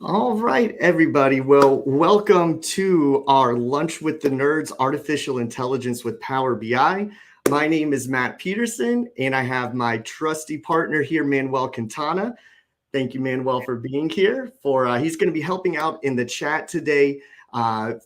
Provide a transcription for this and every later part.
All right, everybody. Well, welcome to our Lunch with the Nerds Artificial Intelligence with Power BI. My name is Matt Peterson, and I have my trusty partner here, Manuel Quintana. Thank you, Manuel, for being here. He's going to be helping out in the chat today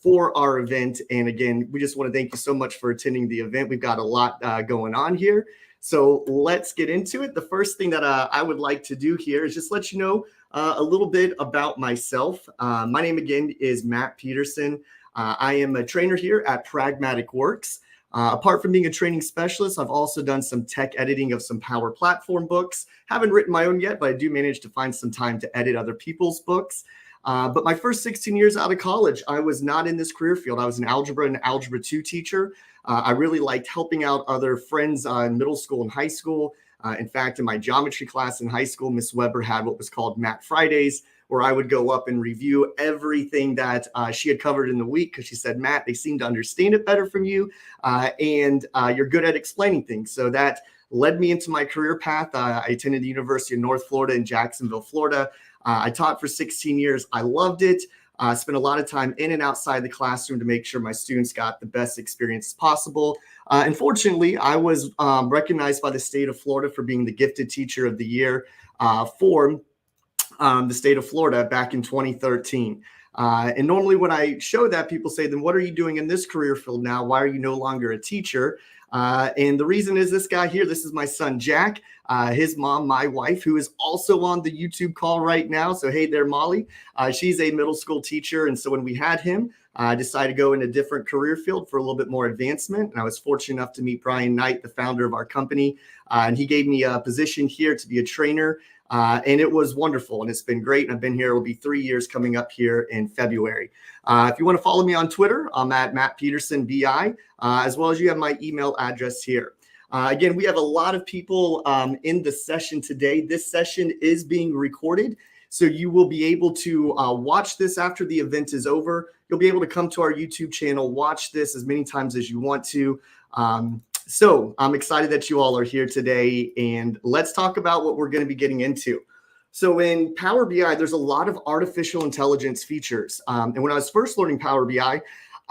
for our event. And again, we just want to thank you so much for attending the event. We've got a lot going on here. So let's get into it. The first thing that I would like to do here is just let you know a little bit about myself. My name again is Matt Peterson. I am a trainer here at Pragmatic Works. Apart from being a training specialist, I've also done some tech editing of some Power Platform books. Haven't written my own yet, but I do manage to find some time to edit other people's books. But my first 16 years out of college, I was not in this career field. I was an algebra and algebra 2 teacher. I really liked helping out other friends in middle school and high school. In fact, in my geometry class in high school, Miss Weber had what was called Math Fridays, where I would go up and review everything that she had covered in the week, because she said, Matt, they seem to understand it better from you, and you're good at explaining things. So that led me into my career path. I attended the University of North Florida in Jacksonville, Florida. I taught for 16 years. I loved it. Spent a lot of time in and outside the classroom to make sure my students got the best experience possible. And fortunately, I was recognized by the state of Florida for being the Gifted Teacher of the Year for the state of Florida back in 2013. And normally when I show that, people say, then what are you doing in this career field now? Why are you no longer a teacher? And the reason is this guy here. This is my son, Jack. His mom, my wife, who is also on the YouTube call right now. So, hey there, Molly. She's a middle school teacher. And so when we had him, I decided to go in a different career field for a little bit more advancement. And I was fortunate enough to meet Brian Knight, the founder of our company. And he gave me a position here to be a trainer. And it was wonderful, and it's been great. And I've been here. It'll be 3 years coming up here in February. If you want to follow me on Twitter, I'm at Matt Peterson BI, as well as you have my email address here. Again, we have a lot of people in the session today. This session is being recorded, so you will be able to watch this after the event is over. You'll be able to come to our YouTube channel, watch this as many times as you want to. So I'm excited that you all are here today, and let's talk about what we're going to be getting into. So in Power BI, there's a lot of artificial intelligence features. And when I was first learning Power BI,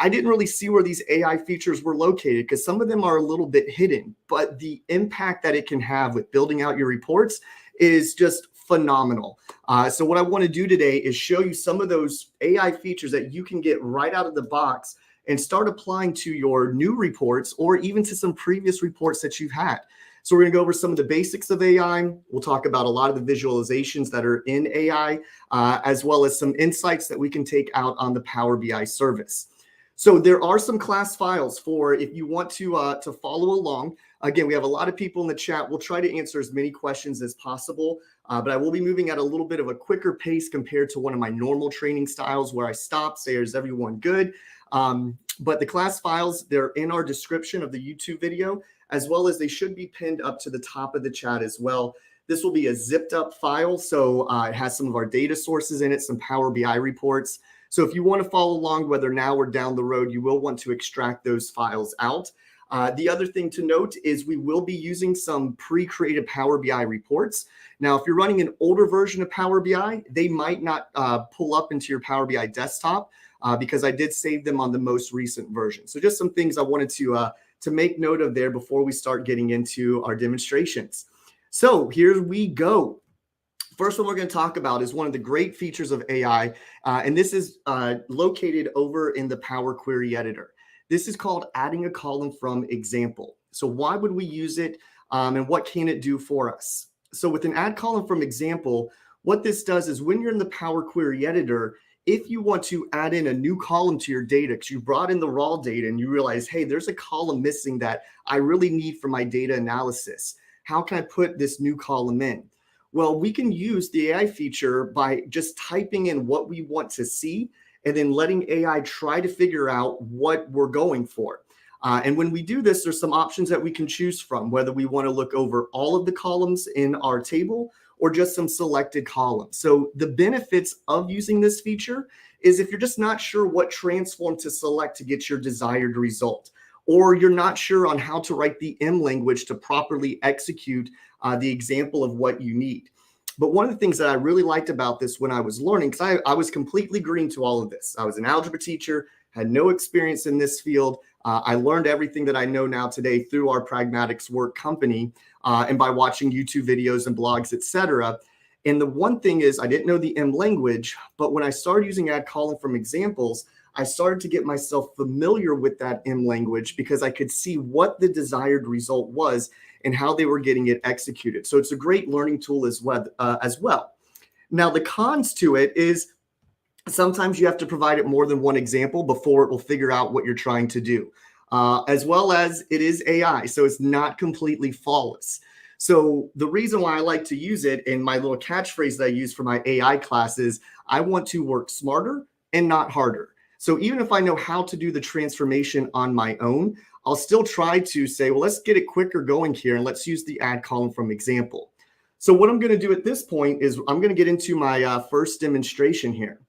I didn't really see where these AI features were located because some of them are a little bit hidden, but the impact that it can have with building out your reports is just phenomenal. So what I want to do today is show you some of those AI features that you can get right out of the box and start applying to your new reports or even to some previous reports that you've had. So we're going to go over some of the basics of AI. We'll talk about a lot of the visualizations that are in AI, as well as some insights that we can take out on the Power BI service. So there are some class files for if you want to follow along. Again, we have a lot of people in the chat. We'll try to answer as many questions as possible, but I will be moving at a little bit of a quicker pace compared to one of my normal training styles where I stop, say, is everyone good? But the class files, they're in our description of the YouTube video, as well as they should be pinned up to the top of the chat as well. This will be a zipped up file, so it has some of our data sources in it, some Power BI reports. So if you want to follow along, whether now or down the road, you will want to extract those files out. The other thing to note is we will be using some pre-created Power BI reports. Now, if you're running an older version of Power BI, they might not pull up into your Power BI desktop because I did save them on the most recent version. So just some things I wanted to make note of there before we start getting into our demonstrations. So here we go. First one we're going to talk about is one of the great features of AI, and this is located over in the Power Query Editor. This is called adding a column from example. So why would we use it, and what can it do for us? So with an add column from example, what this does is when you're in the Power Query Editor, if you want to add in a new column to your data, because you brought in the raw data and you realize, hey, there's a column missing that I really need for my data analysis. How can I put this new column in? Well, we can use the AI feature by just typing in what we want to see and then letting AI try to figure out what we're going for. And when we do this, there's some options that we can choose from, whether we want to look over all of the columns in our table or just some selected columns. So the benefits of using this feature is if you're just not sure what transform to select to get your desired result, or you're not sure on how to write the M language to properly execute the example of what you need. But one of the things that I really liked about this when I was learning, because I was completely green to all of this. I was an algebra teacher, had no experience in this field. I learned everything that I know now today through our Pragmatic Works company and by watching YouTube videos and blogs, etc. And the one thing is I didn't know the M language, but when I started using add column from examples, I started to get myself familiar with that M language because I could see what the desired result was and how they were getting it executed. So it's a great learning tool as well. Now, the cons to it is sometimes you have to provide it more than one example before it will figure out what you're trying to do, as well as it is AI, so it's not completely flawless. So the reason why I like to use it in my little catchphrase that I use for my AI classes, I want to work smarter and not harder. So even if I know how to do the transformation on my own, I'll still try to say, well, let's get it quicker going here and let's use the add column from example. So what I'm going to do at this point is I'm going to get into my first demonstration here.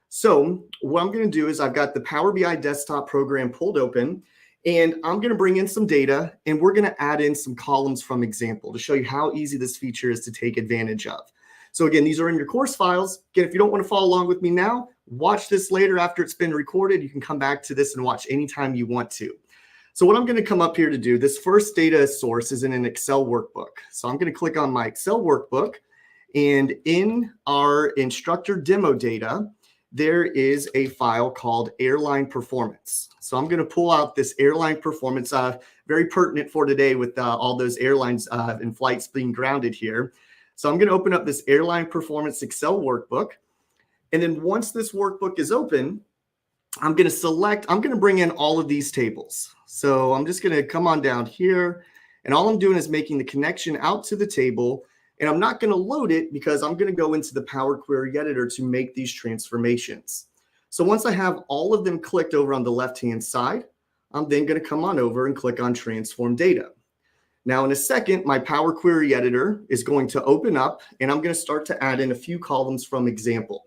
So what I'm going to do is I've got the Power BI desktop program pulled open, and I'm going to bring in some data, and we're going to add in some columns from example to show you how easy this feature is to take advantage of. So again, these are in your course files. Again, if you don't want to follow along with me now, watch this later after it's been recorded. You can come back to this and watch anytime you want to. So what I'm going to come up here to do, this first data source is in an Excel workbook. So I'm going to click on my Excel workbook, and in our instructor demo data, there is a file called airline performance. So I'm going to pull out this airline performance, very pertinent for today with all those airlines and flights being grounded here. So I'm going to open up this airline performance Excel workbook. And then once this workbook is open, I'm going to bring in all of these tables. So I'm just going to come on down here, and all I'm doing is making the connection out to the table. And I'm not going to load it because I'm going to go into the Power Query Editor to make these transformations. So once I have all of them clicked over on the left-hand side, I'm then going to come on over and click on Transform Data. Now, in a second, my Power Query Editor is going to open up, and I'm going to start to add in a few columns from example.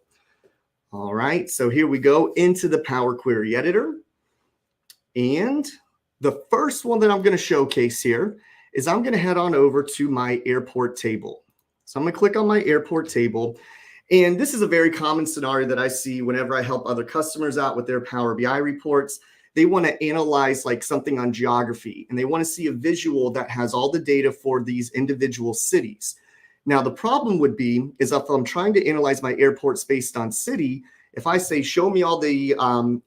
All right, so here we go into the Power Query Editor. And the first one that I'm going to showcase here is I'm going to head on over to my airport table. So I'm going to click on my airport table. And this is a very common scenario that I see whenever I help other customers out with their Power BI reports. They want to analyze like something on geography, and they want to see a visual that has all the data for these individual cities. Now, the problem would be is if I'm trying to analyze my airports based on city, if I say, show me all the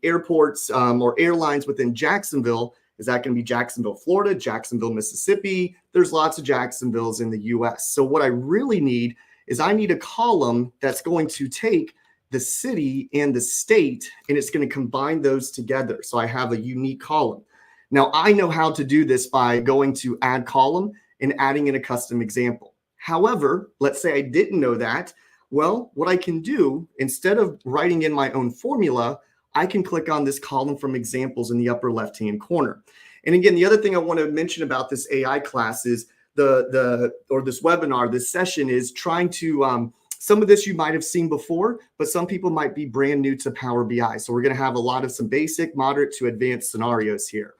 airports or airlines within Jacksonville, is that going to be Jacksonville, Florida, Jacksonville, Mississippi? There's lots of Jacksonvilles in the US. So what I really need is I need a column that's going to take the city and the state, and it's going to combine those together. So I have a unique column. Now, I know how to do this by going to add column and adding in a custom example. However, let's say I didn't know that. Well, what I can do, instead of writing in my own formula, I can click on this column from examples in the upper left-hand corner. And again, the other thing I want to mention about this AI class is this webinar, this session is trying to, some of this you might have seen before, but some people might be brand new to Power BI. So we're going to have a lot of some basic, moderate to advanced scenarios here.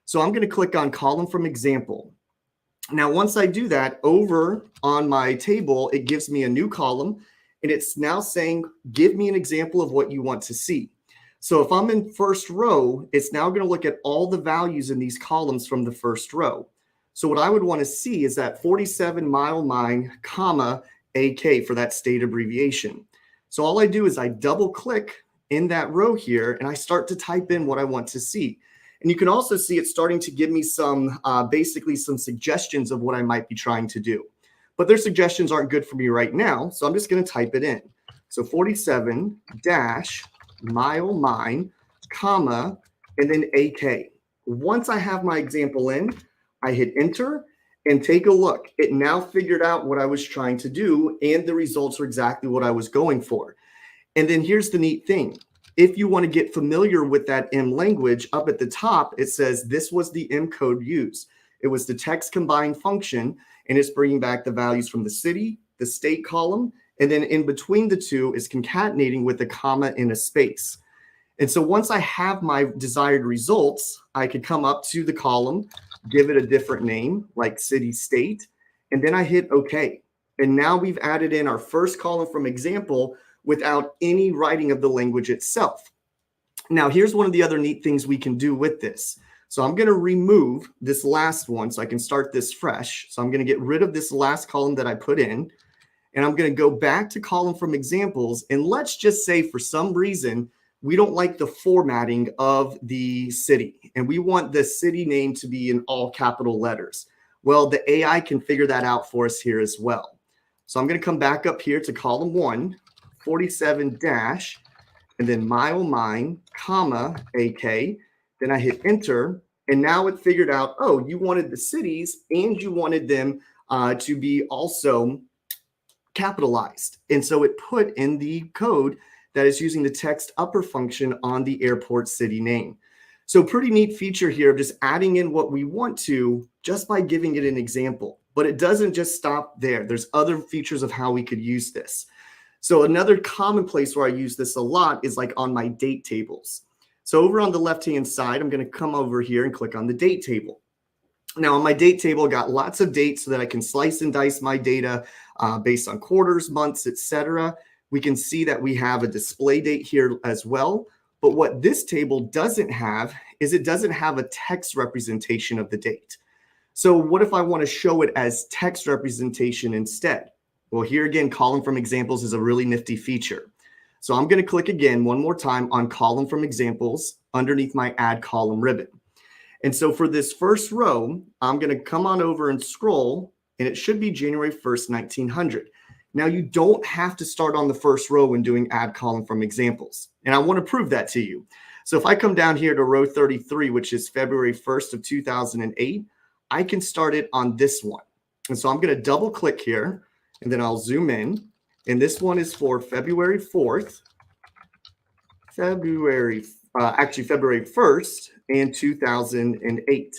So I'm going to click on column from example. Now, once I do that, over on my table, it gives me a new column, and it's now saying, give me an example of what you want to see. So if I'm in first row, it's now going to look at all the values in these columns from the first row. So what I would want to see is that 47 mile line, comma, AK for that state abbreviation. So all I do is I double click in that row here, and I start to type in what I want to see. And you can also see it starting to give me some, basically some suggestions of what I might be trying to do. But their suggestions aren't good for me right now, so I'm just going to type it in. So 47 dash mile mine, comma, and then AK. Once I have my example in, I hit enter and take a look. It now figured out what I was trying to do, and the results are exactly what I was going for. And then here's the neat thing. If you want to get familiar with that M language, up at the top, it says this was the M code used. It was the text combined function, and it's bringing back the values from the city, the state column, and then in between the two is concatenating with a comma and a space. And so once I have my desired results, I could come up to the column, give it a different name like city, state, and then I hit OK. And now we've added in our first column from example without any writing of the language itself. Now, here's one of the other neat things we can do with this. So I'm going to remove this last one so I can start this fresh. So I'm going to get rid of this last column that I put in, and I'm going to go back to column from examples. And let's just say for some reason, we don't like the formatting of the city, and we want the city name to be in all capital letters. Well, the AI can figure that out for us here as well. So I'm going to come back up here to column 1, 47 dash, and then mile mine, comma, AK. Then I hit enter, and now it figured out, oh, you wanted the cities and you wanted them to be also capitalized. And so it put in the code that is using the text upper function on the airport city name. So pretty neat feature here of just adding in what we want to just by giving it an example. But it doesn't just stop there. There's other features of how we could use this. So another common place where I use this a lot is like on my date tables. So over on the left-hand side, I'm going to come over here and click on the date table. Now on my date table, I got lots of dates so that I can slice and dice my data based on quarters, months, etc. We can see that we have a display date here as well. But what this table doesn't have is it doesn't have a text representation of the date. So what if I want to show it as text representation instead? Well, here again, column from examples is a really nifty feature. So I'm going to click again one more time on column from examples underneath my add column ribbon. And so for this first row, I'm going to come on over and scroll, and it should be January 1st, 1900. Now, you don't have to start on the first row when doing add column from examples. And I want to prove that to you. So if I come down here to row 33, which is February 1st of 2008, I can start it on this one. And so I'm going to double click here, and then I'll zoom in. And this one is for February 4th, February 1st, and 2008.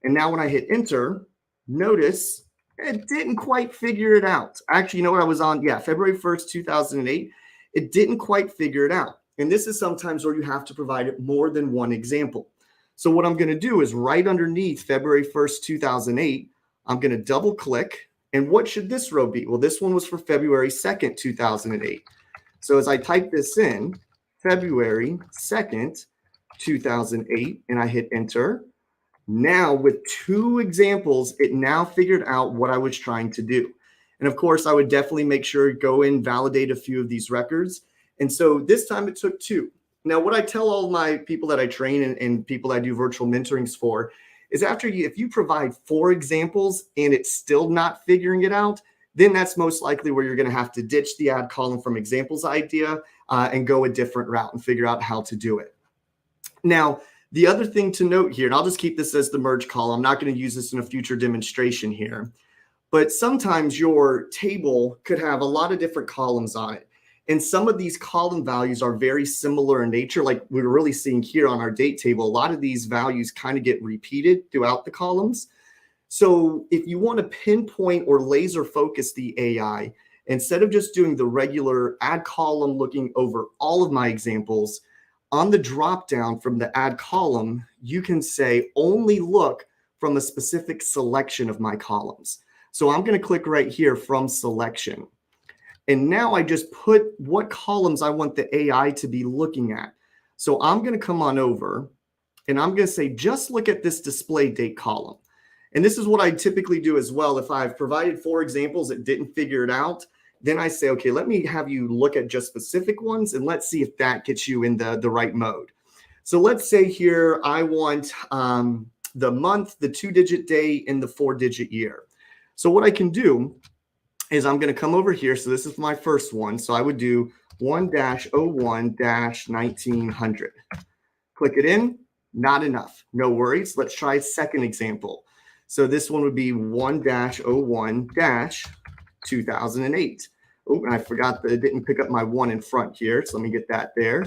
And now when I hit enter, notice it didn't quite figure it out. Actually, you know what I was on? Yeah, February 1st, 2008. It didn't quite figure it out. And this is sometimes where you have to provide more than one example. So what I'm going to do is right underneath February 1st, 2008, I'm going to double click. And what should this row be? Well, this one was for February 2nd, 2008. So as I type this in, February 2nd, 2008, and I hit enter, now with two examples, it now figured out what I was trying to do. And of course, I would definitely make sure to go in, validate a few of these records. And so this time it took 2. Now, what I tell all my people that I train and people that I do virtual mentorings for is if you provide 4 examples and it's still not figuring it out, then that's most likely where you're going to have to ditch the add column from examples idea and go a different route and figure out how to do it. Now, the other thing to note here, and I'll just keep this as the merge column. I'm not going to use this in a future demonstration here, but sometimes your table could have a lot of different columns on it. And some of these column values are very similar in nature, like we're really seeing here on our date table. A lot of these values kind of get repeated throughout the columns. So if you want to pinpoint or laser focus the AI, instead of just doing the regular add column looking over all of my examples, on the drop down from the add column, you can say only look from a specific selection of my columns. So I'm going to click right here from selection. And now I just put what columns I want the AI to be looking at. So I'm going to come on over and I'm going to say, just look at this display date column. And this is what I typically do as well. If I've provided 4 examples that didn't figure it out, then I say, okay, let me have you look at just specific ones and let's see if that gets you in the right mode. So let's say here I want the month, the 2-digit day, and the 4-digit year. So what I can do is I'm going to come over here. So this is my first one. So I would do 1-01-1900. Click it in. Not enough. No worries. Let's try a second example. So this one would be 1-01-2008. Oh, and I forgot that it didn't pick up my 1 in front here. So let me get that there.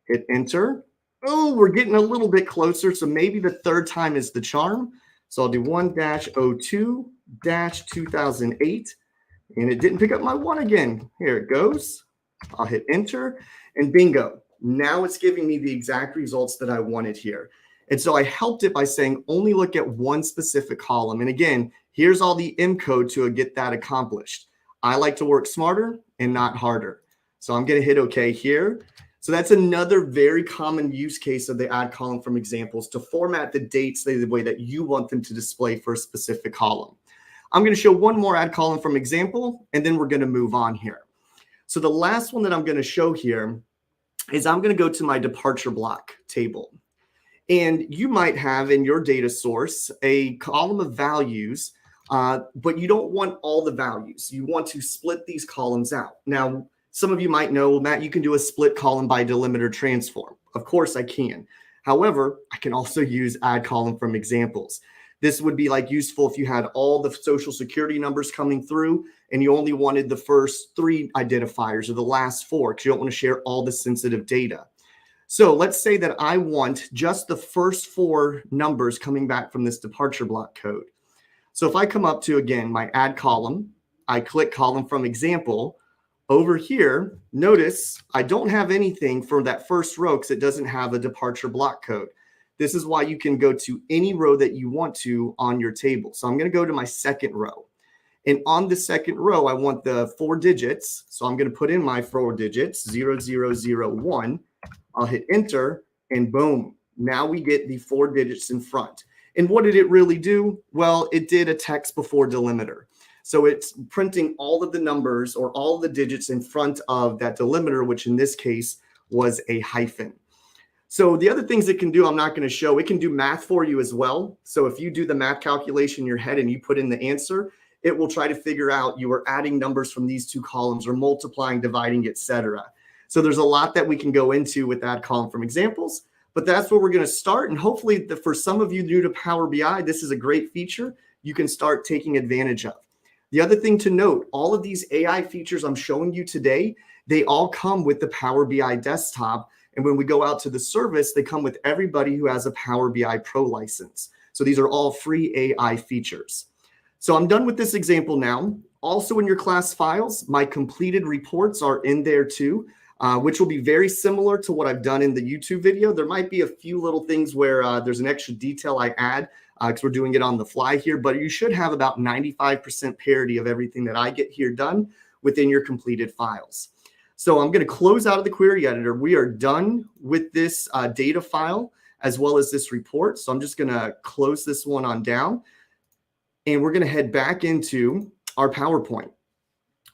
Hit enter. Oh, we're getting a little bit closer. So maybe the third time is the charm. So I'll do 1-02-2008. And it didn't pick up my 1 again. Here it goes. I'll hit enter and bingo. Now it's giving me the exact results that I wanted here. And so I helped it by saying only look at one specific column. And again, here's all the M code to get that accomplished. I like to work smarter and not harder. So I'm going to hit OK here. So that's another very common use case of the add column from examples to format the dates the way that you want them to display for a specific column. I'm going to show one more add column from example, and then we're going to move on here. So the last one that I'm going to show here is I'm going to go to my departure block table. And you might have in your data source a column of values, but you don't want all the values. You want to split these columns out. Now, some of you might know, well, Matt, you can do a split column by delimiter transform. Of course I can. However, I can also use add column from examples. This would be like useful if you had all the social security numbers coming through and you only wanted the first 3 identifiers or the last 4 because you don't want to share all the sensitive data. So let's say that I want just the first 4 numbers coming back from this departure block code. So if I come up to, again, my add column, I click column from example. Over here, notice I don't have anything for that first row because it doesn't have a departure block code. This is why you can go to any row that you want to on your table. So I'm going to go to my second row. And on the second row, I want the 4 digits. So I'm going to put in my 4 digits, 0001. I'll hit enter, and boom. Now we get the 4 digits in front. And what did it really do? Well, it did a text before delimiter. So it's printing all of the numbers or all of the digits in front of that delimiter, which in this case was a hyphen. So the other things it can do, I'm not going to show. It can do math for you as well. So if you do the math calculation in your head and you put in the answer, it will try to figure out you are adding numbers from these 2 columns or multiplying, dividing, etc. So there's a lot that we can go into with that column from examples, but that's where we're going to start. And hopefully for some of you new to Power BI, this is a great feature you can start taking advantage of. The other thing to note, all of these AI features I'm showing you today, they all come with the Power BI desktop. And when we go out to the service, they come with everybody who has a Power BI Pro license. So these are all free AI features. So I'm done with this example now. Also in your class files, my completed reports are in there too, which will be very similar to what I've done in the YouTube video. There might be a few little things where there's an extra detail I add because we're doing it on the fly here, but you should have about 95% parity of everything that I get here done within your completed files. So I'm going to close out of the query editor. We are done with this data file as well as this report. So I'm just going to close this one on down and we're going to head back into our PowerPoint.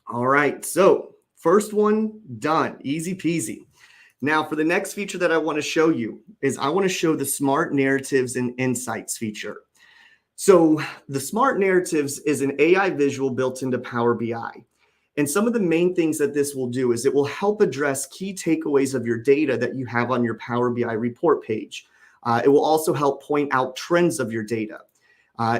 All right. So first one done, easy peasy. Now for the next feature that I want to show you is I want to show the Smart Narratives and Insights feature. So the Smart Narratives is an AI visual built into Power BI. And some of the main things that this will do is it will help address key takeaways of your data that you have on your Power BI report page. It will also help point out trends of your data.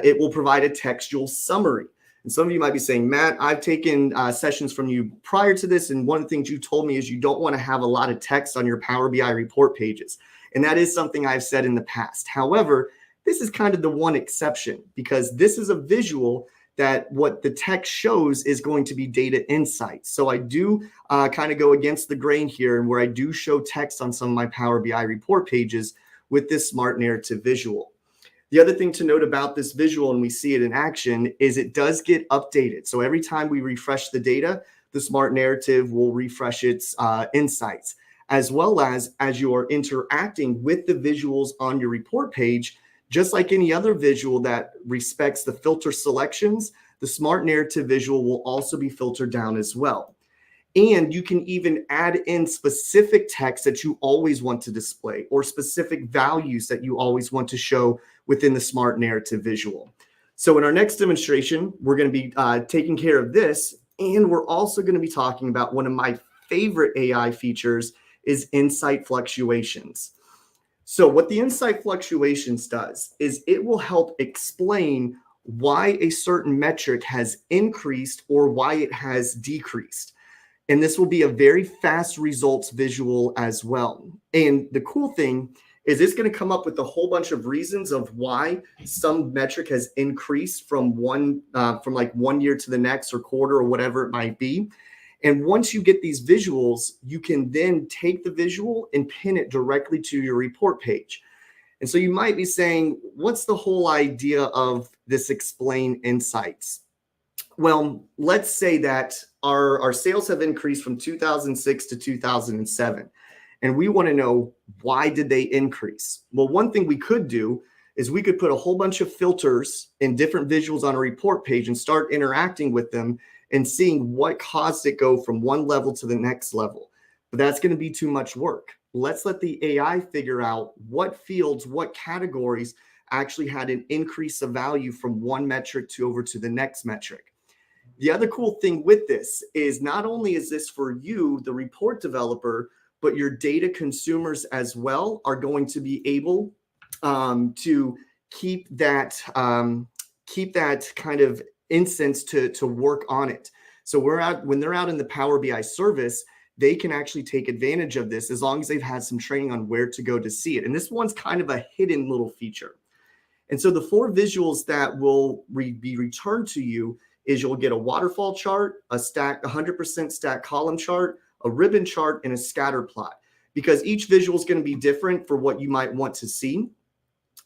It will provide a textual summary. And some of you might be saying, Matt, I've taken sessions from you prior to this, and one of the things you told me is you don't want to have a lot of text on your Power BI report pages. And that is something I've said in the past. However, this is kind of the one exception because this is a visual that what the text shows is going to be data insights. So I do kind of go against the grain here and where I do show text on some of my Power BI report pages with this Smart Narrative visual. The other thing to note about this visual, and we see it in action, is it does get updated. So every time we refresh the data, the Smart Narrative will refresh its insights, as well as you are interacting with the visuals on your report page. Just like any other visual that respects the filter selections, the Smart Narrative visual will also be filtered down as well. And you can even add in specific text that you always want to display or specific values that you always want to show within the Smart Narrative visual. So in our next demonstration, we're going to be taking care of this. And we're also going to be talking about one of my favorite AI features is insight fluctuations. So what the insight fluctuations does is it will help explain why a certain metric has increased or why it has decreased. And this will be a very fast results visual as well. And the cool thing is it's going to come up with a whole bunch of reasons of why some metric has increased from like 1 year to the next or quarter or whatever it might be. And once you get these visuals, you can then take the visual and pin it directly to your report page. And so you might be saying, what's the whole idea of this explain insights? Well, let's say that our sales have increased from 2006 to 2007, and we want to know, why did they increase? Well, one thing we could do is we could put a whole bunch of filters and different visuals on a report page and start interacting with them and seeing what caused it go from one level to the next level. But that's going to be too much work. Let's let the AI figure out what fields, what categories actually had an increase of value from one metric to over to the next metric. The other cool thing with this is not only is this for you, the report developer, but your data consumers as well are going to be able to keep that kind of instance to work on it. So when they're out in the Power BI service, they can actually take advantage of this as long as they've had some training on where to go to see it. And this one's kind of a hidden little feature. And so the 4 visuals that will be returned to you is you'll get a waterfall chart, a 100% stack column chart, a ribbon chart, and a scatter plot, because each visual is going to be different for what you might want to see.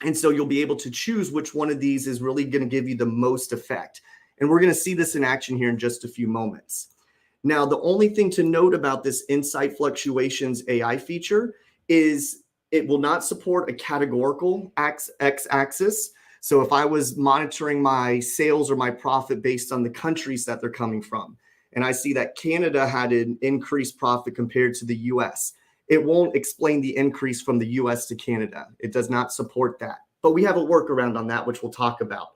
And so you'll be able to choose which one of these is really going to give you the most effect. And we're going to see this in action here in just a few moments. Now, the only thing to note about this Insight Fluctuations AI feature is it will not support a categorical x-axis. So if I was monitoring my sales or my profit based on the countries that they're coming from, and I see that Canada had an increased profit compared to the US, it won't explain the increase from the US to Canada. It does not support that. But we have a workaround on that, which we'll talk about.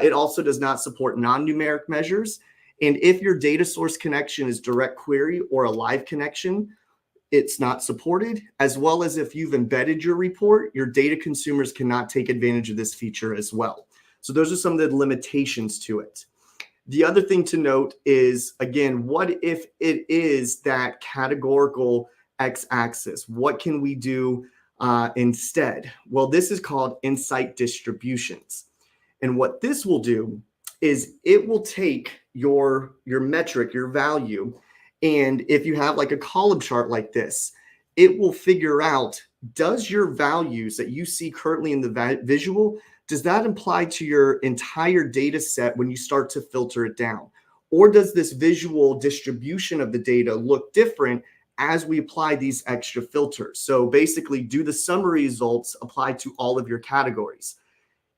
It also does not support non-numeric measures. And if your data source connection is direct query or a live connection, it's not supported, as well as if you've embedded your report, your data consumers cannot take advantage of this feature as well. So those are some of the limitations to it. The other thing to note is, again, what if it is that categorical x-axis? What can we do instead? Well, this is called Insight Distributions. And what this will do is it will take your metric, your value, and if you have like a column chart like this, it will figure out, does your values that you see currently in the visual, does that apply to your entire data set when you start to filter it down? Or does this visual distribution of the data look different as we apply these extra filters? So basically, do the summary results apply to all of your categories?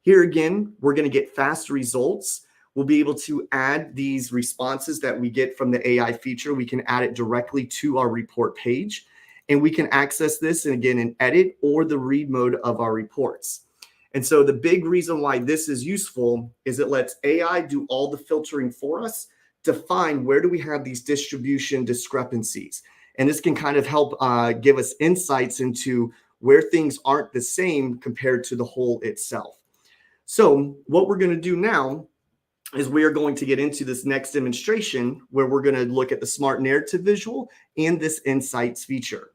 Here again, we're going to get fast results. We'll be able to add these responses that we get from the AI feature. We can add it directly to our report page, and we can access this and again in edit or the read mode of our reports. And so the big reason why this is useful is it lets AI do all the filtering for us to find where do we have these distribution discrepancies. And this can kind of help give us insights into where things aren't the same compared to the whole itself. So what we're going to do now is we are going to get into this next demonstration where we're going to look at the smart narrative visual and this insights feature.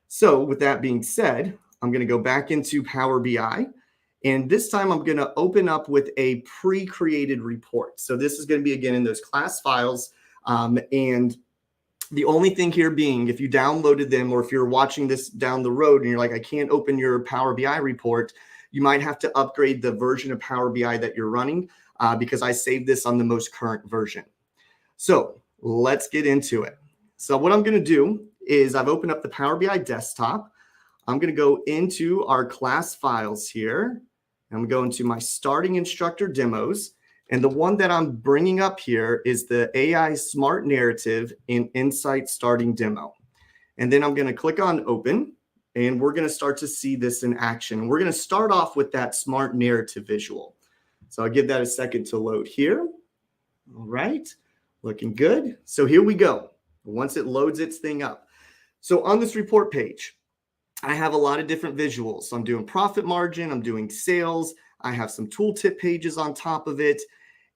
So with that being said, I'm going to go back into Power BI, and this time I'm going to open up with a pre-created report. So this is going to be again in those class files, and the only thing here being, if you downloaded them or if you're watching this down the road and you're like, I can't open your Power BI report, you might have to upgrade the version of Power BI that you're running, because I saved this on the most current version. So let's get into it. So what I'm going to do is I've opened up the Power BI desktop. I'm going to go into our class files here. I'm going to my starting instructor demos. And the one that I'm bringing up here is the AI Smart Narrative and Insight Starting Demo. And then I'm going to click on Open, and we're going to start to see this in action. We're going to start off with that Smart Narrative visual. So I'll give that a second to load here. All right, looking good. So here we go. Once it loads its thing up. So on this report page, I have a lot of different visuals. So I'm doing profit margin, I'm doing sales, I have some tooltip pages on top of it.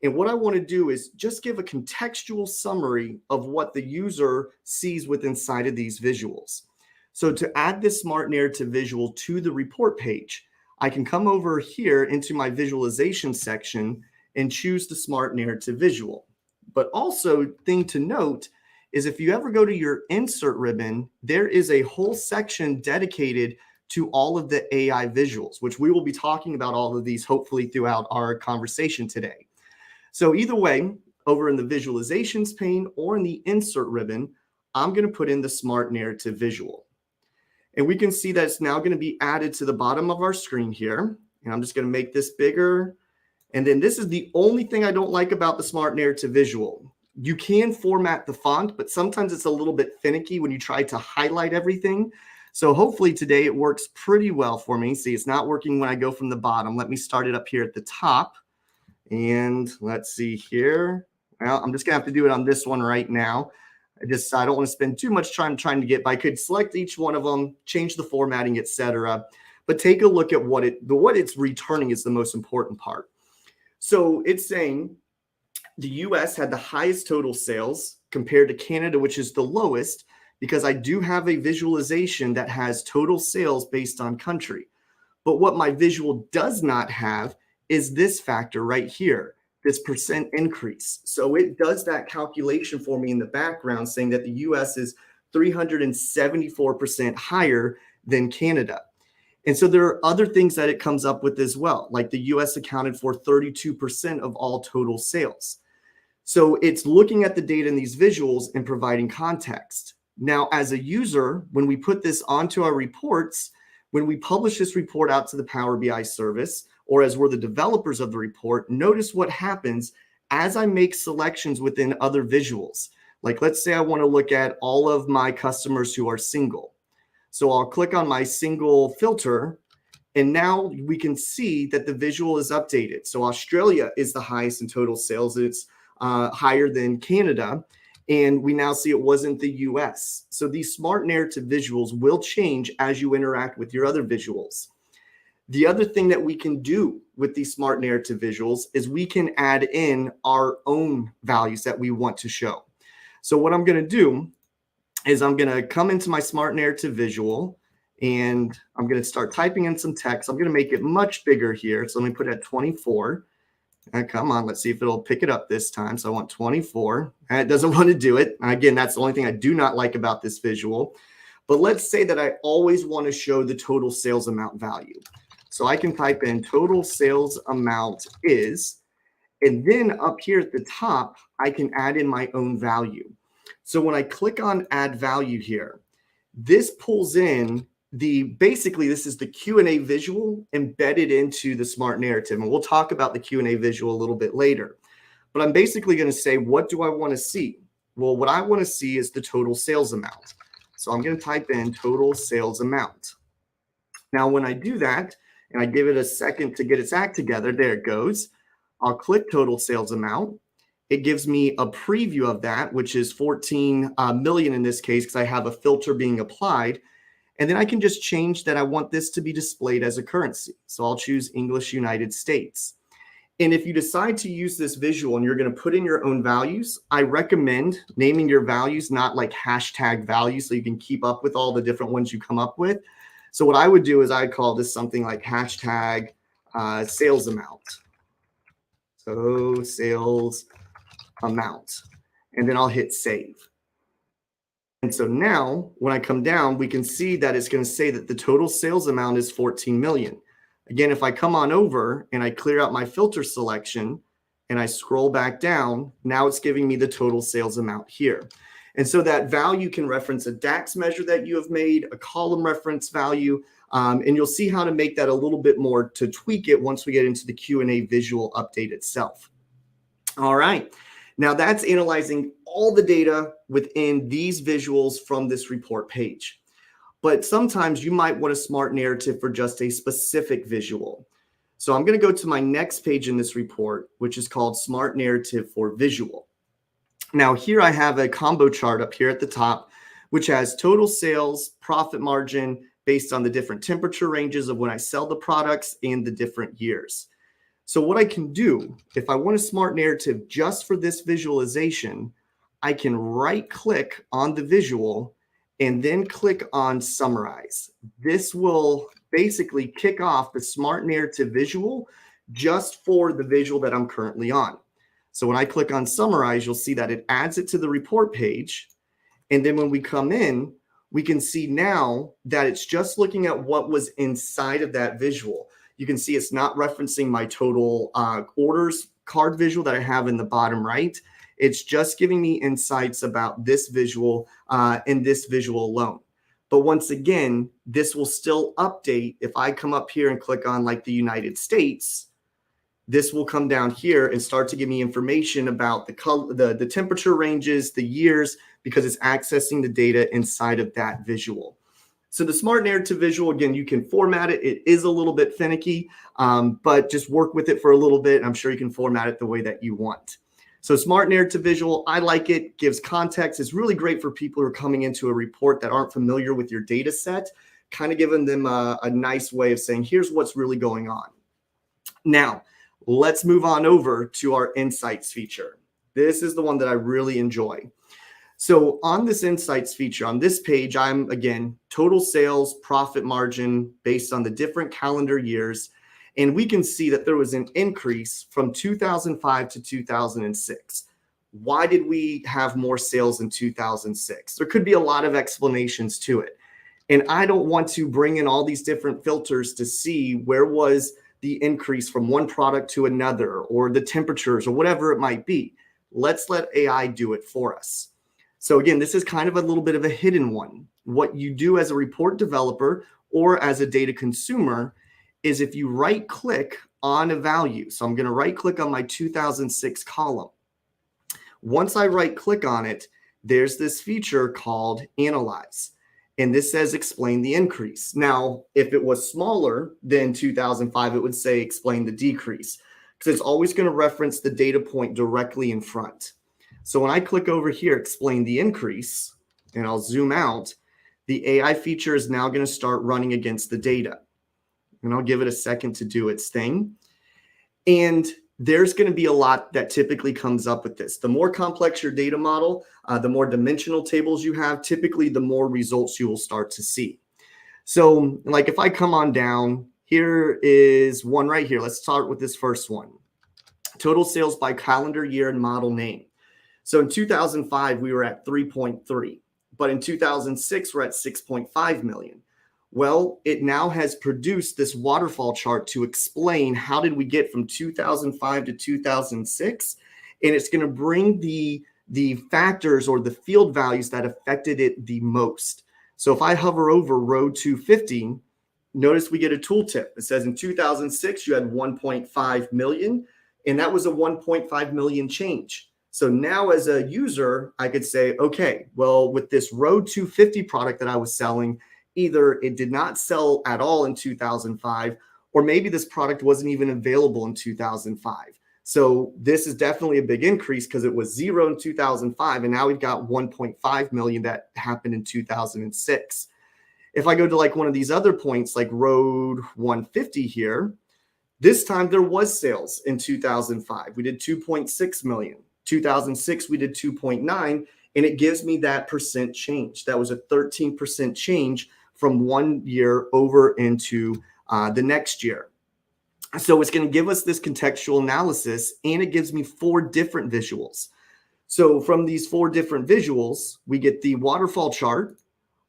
And what I want to do is just give a contextual summary of what the user sees within inside of these visuals. So to add this smart narrative visual to the report page, I can come over here into my visualization section and choose the smart narrative visual. But also, thing to note is if you ever go to your insert ribbon, there is a whole section dedicated to all of the AI visuals, which we will be talking about all of these hopefully throughout our conversation today. So either way, over in the visualizations pane or in the insert ribbon, I'm going to put in the smart narrative visual. And we can see that it's now going to be added to the bottom of our screen here. And I'm just going to make this bigger. And then this is the only thing I don't like about the smart narrative visual. You can format the font, but sometimes it's a little bit finicky when you try to highlight everything. So hopefully today it works pretty well for me. See, it's not working when I go from the bottom. Let me start it up here at the top. And let's see here. Well, I'm just gonna have to do it on this one right now. I don't want to spend too much time trying to get, but I could select each one of them, change the formatting, etc. But take a look at what it's returning is the most important part. So it's saying the US had the highest total sales compared to Canada, which is the lowest, because I do have a visualization that has total sales based on country. But what my visual does not have is this factor right here, this percent increase. So it does that calculation for me in the background saying that the US is 374% higher than Canada. And so there are other things that it comes up with as well, like the US accounted for 32% of all total sales. So it's looking at the data in these visuals and providing context. Now, as a user, when we put this onto our reports, when we publish this report out to the Power BI service, or as we're the developers of the report, notice what happens as I make selections within other visuals. Like let's say I want to look at all of my customers who are single. So I'll click on my single filter, and now we can see that the visual is updated. So Australia is the highest in total sales. It's higher than Canada. And we now see it wasn't the US. So these smart narrative visuals will change as you interact with your other visuals. The other thing that we can do with these smart narrative visuals is we can add in our own values that we want to show. So what I'm going to do is I'm going to come into my smart narrative visual and I'm going to start typing in some text. I'm going to make it much bigger here. So let me put it at 24. Come on, let's see if it'll pick it up this time. So I want 24. And it doesn't want to do it. Again, that's the only thing I do not like about this visual. But let's say that I always want to show the total sales amount value. So I can type in total sales amount is, and then up here at the top, I can add in my own value. So when I click on add value here, this pulls in basically this is the Q&A visual embedded into the smart narrative. And we'll talk about the Q&A visual a little bit later. But I'm basically going to say, what do I want to see? Well, what I want to see is the total sales amount. So I'm going to type in total sales amount. Now, when I do that, and I give it a second to get its act together, there it goes. I'll click total sales amount. It gives me a preview of that, which is 14 million in this case, because I have a filter being applied. And then I can just change that I want this to be displayed as a currency. So I'll choose English United States. And if you decide to use this visual and you're going to put in your own values, I recommend naming your values not like hashtag values so you can keep up with all the different ones you come up with. So what I would do is I'd call this something like hashtag sales amount. So sales amount. And then I'll hit save. And so now when I come down, we can see that it's going to say that the total sales amount is 14 million. Again, if I come on over and I clear out my filter selection and I scroll back down, now it's giving me the total sales amount here. And so that value can reference a DAX measure that you have made, a column reference value, and you'll see how to make that a little bit more to tweak it once we get into the Q&A visual update itself. All right. Now that's analyzing all the data within these visuals from this report page. But sometimes you might want a smart narrative for just a specific visual. So I'm going to go to my next page in this report, which is called Smart Narrative for Visual. Now here I have a combo chart up here at the top, which has total sales, profit margin based on the different temperature ranges of when I sell the products and the different years. So what I can do, if I want a smart narrative just for this visualization, I can right click on the visual and then click on summarize. This will basically kick off the smart narrative visual just for the visual that I'm currently on. So when I click on summarize, you'll see that it adds it to the report page. And then when we come in, we can see now that it's just looking at what was inside of that visual. You can see it's not referencing my total orders card visual that I have in the bottom right. It's just giving me insights about this visual and this visual alone. But once again, this will still update. If I come up here and click on like the United States, this will come down here and start to give me information about the color, the temperature ranges, the years, because it's accessing the data inside of that visual. So the smart narrative visual, again, you can format it. It is a little bit finicky, but just work with it for a little bit. And I'm sure you can format it the way that you want. So smart narrative visual, I like it, gives context. It's really great for people who are coming into a report that aren't familiar with your data set, kind of giving them a nice way of saying, here's what's really going on. Now, let's move on over to our insights feature. This is the one that I really enjoy. So on this insights feature, on this page, I'm, again, total sales, profit margin based on the different calendar years. And we can see that there was an increase from 2005 to 2006. Why did we have more sales in 2006? There could be a lot of explanations to it. And I don't want to bring in all these different filters to see where was the increase from one product to another, or the temperatures, or whatever it might be. Let's let AI do it for us. So again, this is kind of a little bit of a hidden one. What you do as a report developer or as a data consumer is if you right click on a value. So I'm going to right click on my 2006 column. Once I right click on it, there's this feature called Analyze. And this says explain the increase. Now, if it was smaller than 2005, it would say explain the decrease, because it's always going to reference the data point directly in front. So when I click over here, explain the increase, and I'll zoom out, the AI feature is now going to start running against the data. And I'll give it a second to do its thing. And there's going to be a lot that typically comes up with this. The more complex your data model, the more dimensional tables you have, typically the more results you will start to see. So like if I come on down, here is one right here. Let's start with this first one. Total sales by calendar year and model name. So in 2005, we were at 3.3, but in 2006, we're at 6.5 million. Well, it now has produced this waterfall chart to explain how did we get from 2005 to 2006, and it's going to bring the factors or the field values that affected it the most. So if I hover over row 250, notice we get a tooltip. It says in 2006, you had 1.5 million, and that was a 1.5 million change. So now as a user, I could say, okay, well, with this row 250 product that I was selling, either it did not sell at all in 2005, or maybe this product wasn't even available in 2005. So this is definitely a big increase because it was 0 in 2005, and now we've got 1.5 million that happened in 2006. If I go to like one of these other points, like road 150 here, this time there was sales in 2005. We did 2.6 million. 2006, we did 2.9, and it gives me that percent change. That was a 13% change from one year over into the next year. So it's going to give us this contextual analysis, and it gives me 4 different visuals. So from these 4 different visuals, we get the waterfall chart.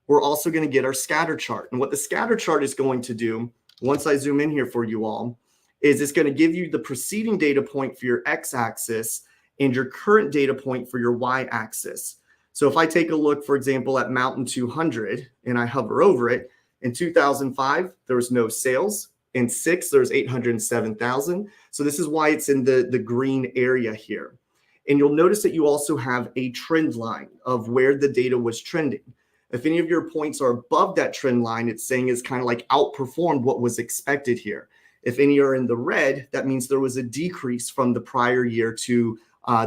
We're also going to get our scatter chart. And what the scatter chart is going to do, once I zoom in here for you all, is it's going to give you the preceding data point for your x-axis and your current data point for your y-axis. So if I take a look, for example, at Mountain 200 and I hover over it, in 2005, there was no sales. In 6, there's 807,000. So this is why it's in the green area here. And you'll notice that you also have a trend line of where the data was trending. If any of your points are above that trend line, it's saying it's kind of like outperformed what was expected here. If any are in the red, that means there was a decrease from the prior year to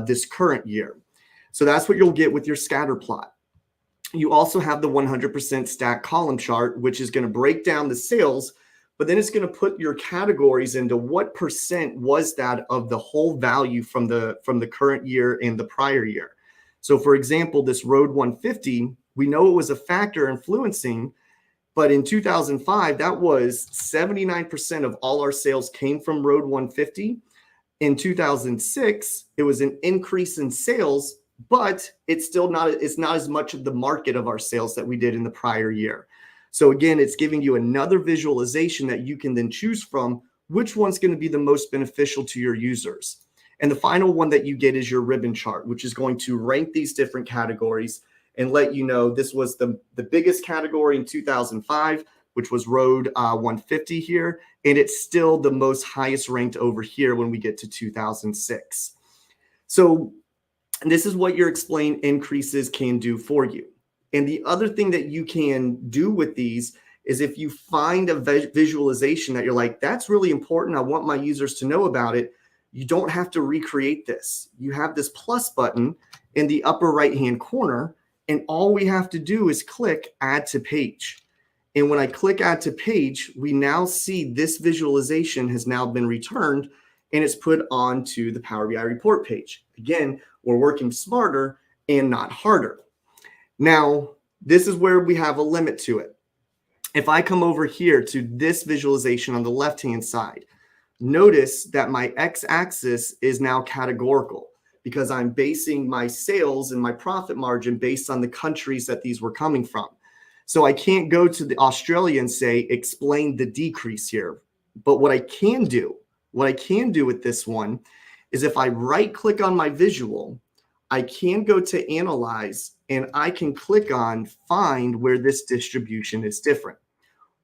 this current year. So that's what you'll get with your scatter plot. You also have the 100% stack column chart, which is going to break down the sales, but then it's going to put your categories into what percent was that of the whole value from the current year and the prior year. So for example, this road 150, we know it was a factor influencing, but in 2005, that was 79% of all our sales came from road 150. In 2006, it was an increase in sales, but it's not as much of the market of our sales that we did in the prior year. So again, it's giving you another visualization that you can then choose from which one's going to be the most beneficial to your users. And the final one that you get is your ribbon chart, which is going to rank these different categories and let you know this was the biggest category in 2005, which was Road 150 here. And it's still the most highest ranked over here when we get to 2006. So this is what your explain increases can do for you. And the other thing that you can do with these is if you find a visualization that you're like, that's really important, I want my users to know about it, you don't have to recreate this. You have this plus button in the upper right-hand corner, and all we have to do is click Add to Page. And when I click Add to Page, we now see this visualization has now been returned, and it's put onto the Power BI report page. Again, we're working smarter and not harder. Now, this is where we have a limit to it. If I come over here to this visualization on the left-hand side, notice that my x-axis is now categorical because I'm basing my sales and my profit margin based on the countries that these were coming from. So I can't go to the Australia and say, explain the decrease here. But what I can do with this one is if I right click on my visual, I can go to analyze and I can click on find where this distribution is different.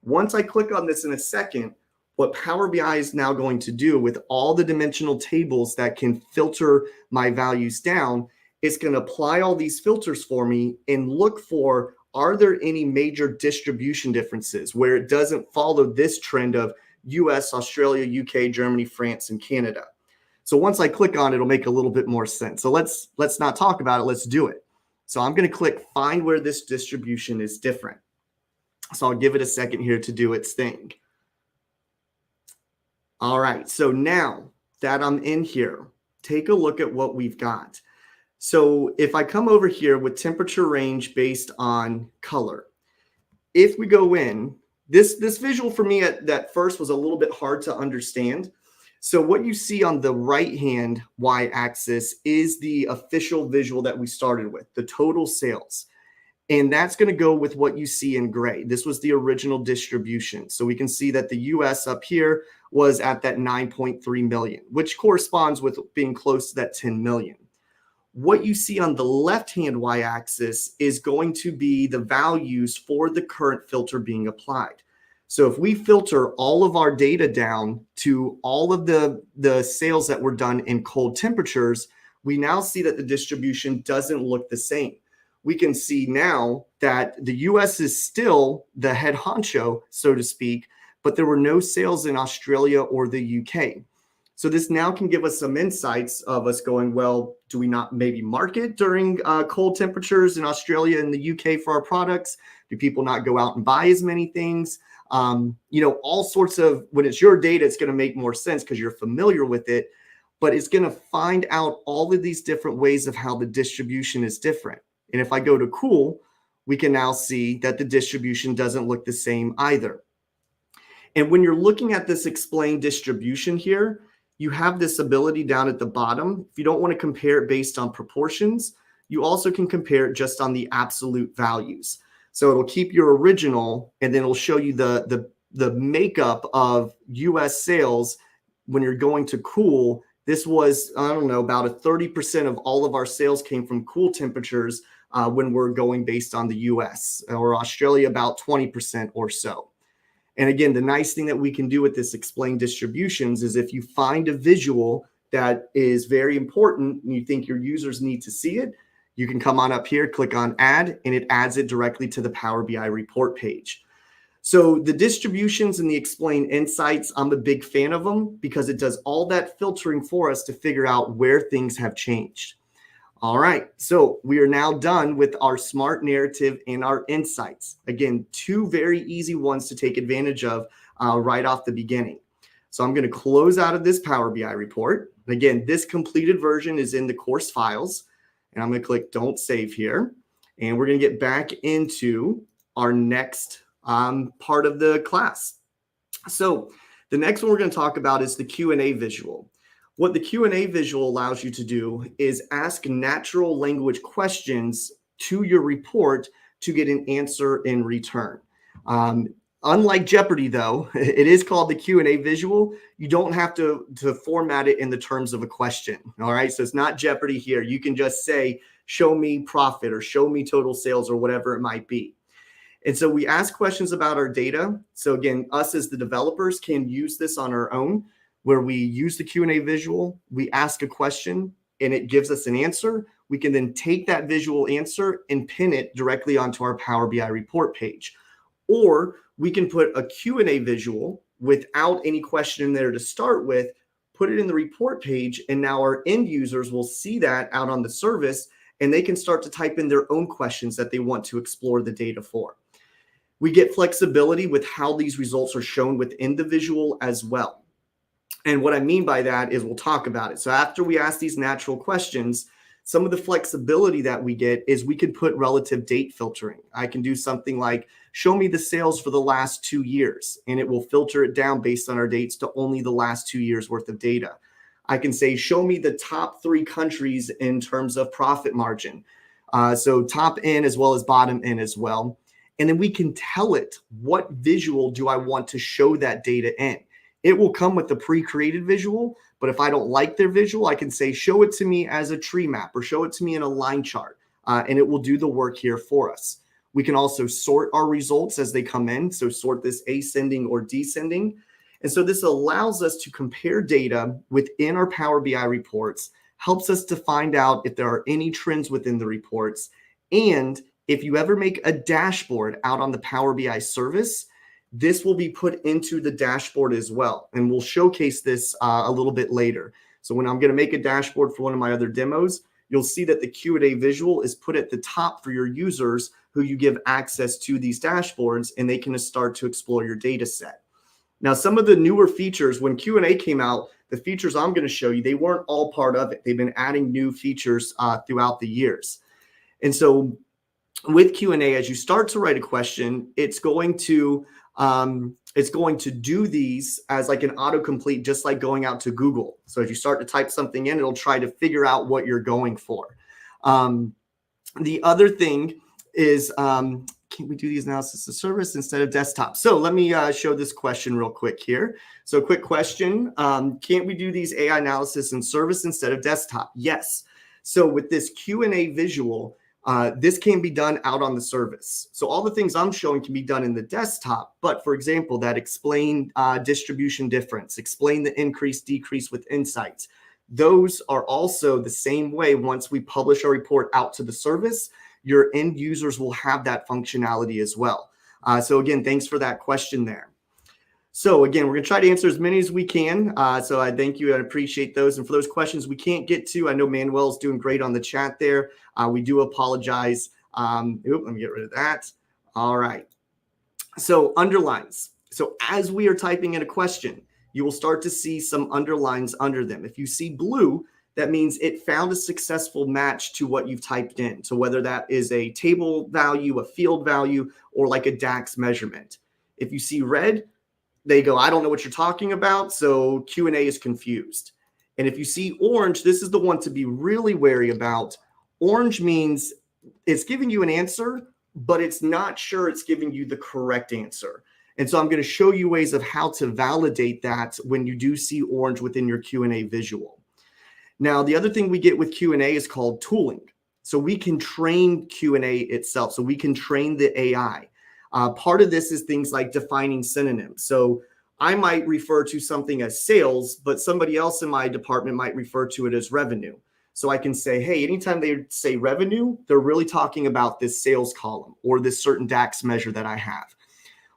Once I click on this in a second, what Power BI is now going to do with all the dimensional tables that can filter my values down, it's going to apply all these filters for me and look for, are there any major distribution differences where it doesn't follow this trend of US, Australia, UK, Germany, France, and Canada. So once I click on it, it'll make a little bit more sense. So let's not talk about it. Let's do it. So I'm going to click find where this distribution is different. So I'll give it a second here to do its thing. All right. So now that I'm in here, take a look at what we've got. So if I come over here with temperature range based on color, if we go in, this visual for me at first was a little bit hard to understand. So what you see on the right-hand y-axis is the official visual that we started with, the total sales. And that's going to go with what you see in gray. This was the original distribution. So we can see that the US up here was at that 9.3 million, which corresponds with being close to that 10 million. What you see on the left-hand y-axis is going to be the values for the current filter being applied. So if we filter all of our data down to all of the sales that were done in cold temperatures, we now see that the distribution doesn't look the same. We can see now that the US is still the head honcho, so to speak, but there were no sales in Australia or the UK. So this now can give us some insights of us going, well, do we not maybe market during cold temperatures in Australia and the UK for our products? Do people not go out and buy as many things? All sorts of, when it's your data, it's going to make more sense because you're familiar with it, but it's going to find out all of these different ways of how the distribution is different. And if I go to cool, we can now see that the distribution doesn't look the same either. And when you're looking at this explain distribution here, you have this ability down at the bottom. If you don't want to compare it based on proportions, you also can compare it just on the absolute values. So it'll keep your original, and then it'll show you the makeup of US sales when you're going to cool. This was, I don't know, about a 30% of all of our sales came from cool temperatures when we're going based on the US, or Australia about 20% or so. And again, the nice thing that we can do with this explain distributions is if you find a visual that is very important and you think your users need to see it, you can come on up here, click on add, and it adds it directly to the Power BI report page. So the distributions and the explain insights, I'm a big fan of them because it does all that filtering for us to figure out where things have changed. All right, so we are now done with our smart narrative and our insights. Again, two very easy ones to take advantage of right off the beginning. So I'm going to close out of this Power BI report. And again, this completed version is in the course files. And I'm going to click Don't Save here. And we're going to get back into our next part of the class. So the next one we're going to talk about is the Q&A visual. What the Q&A visual allows you to do is ask natural language questions to your report to get an answer in return. Unlike Jeopardy, though, it is called the Q&A visual. You don't have to format it in the terms of a question. All right. So it's not Jeopardy here. You can just say, show me profit or show me total sales or whatever it might be. And so we ask questions about our data. So again, us as the developers can use this on our own, where we use the Q&A visual, we ask a question and it gives us an answer. We can then take that visual answer and pin it directly onto our Power BI report page. Or we can put a Q&A visual without any question in there to start with, put it in the report page, and now our end users will see that out on the service, and they can start to type in their own questions that they want to explore the data for. We get flexibility with how these results are shown within the visual as well. And what I mean by that is we'll talk about it. So after we ask these natural questions, some of the flexibility that we get is we can put relative date filtering. I can do something like, show me the sales for the last 2 years, and it will filter it down based on our dates to only the last 2 years worth of data. I can say, show me the top 3 countries in terms of profit margin. So top in as well as bottom in as well. And then we can tell it, what visual do I want to show that data in? It will come with the pre-created visual, but if I don't like their visual, I can say, show it to me as a tree map or show it to me in a line chart, and it will do the work here for us. We can also sort our results as they come in, so sort this ascending or descending. And so this allows us to compare data within our Power BI reports, helps us to find out if there are any trends within the reports, and if you ever make a dashboard out on the Power BI service, this will be put into the dashboard as well. And we'll showcase this a little bit later. So when I'm going to make a dashboard for one of my other demos, you'll see that the Q&A visual is put at the top for your users who you give access to these dashboards, and they can start to explore your data set. Now, some of the newer features, when Q&A came out, the features I'm going to show you, they weren't all part of it. They've been adding new features throughout the years. And so with Q&A, as you start to write a question, it's going to do these as like an autocomplete, just like going out to Google. So as you start to type something in, it'll try to figure out what you're going for. The other thing is, can we do these analysis of service instead of desktop? So let me show this question real quick here. So quick question, can't we do these AI analysis in service instead of desktop? Yes. So with this Q&A visual, this can be done out on the service. So all the things I'm showing can be done in the desktop. But for example, that explain distribution difference, explain the increase, decrease with insights. Those are also the same way. Once we publish our report out to the service, your end users will have that functionality as well. So again, thanks for that question there. So again, we're going to try to answer as many as we can. So I thank you and appreciate those. And for those questions we can't get to, I know Manuel's doing great on the chat there. We do apologize. Let me get rid of that. All right. So underlines. So as we are typing in a question, you will start to see some underlines under them. If you see blue, that means it found a successful match to what you've typed in. So whether that is a table value, a field value, or like a DAX measurement. If you see red, they go, I don't know what you're talking about. So Q&A is confused. And if you see orange, this is the one to be really wary about. Orange means it's giving you an answer, but it's not sure it's giving you the correct answer. And so I'm going to show you ways of how to validate that when you do see orange within your Q&A visual. Now, the other thing we get with Q&A is called tooling. So we can train Q&A itself. So we can train the AI. Part of this is things like defining synonyms. So I might refer to something as sales, but somebody else in my department might refer to it as revenue. So I can say, hey, anytime they say revenue, they're really talking about this sales column or this certain DAX measure that I have.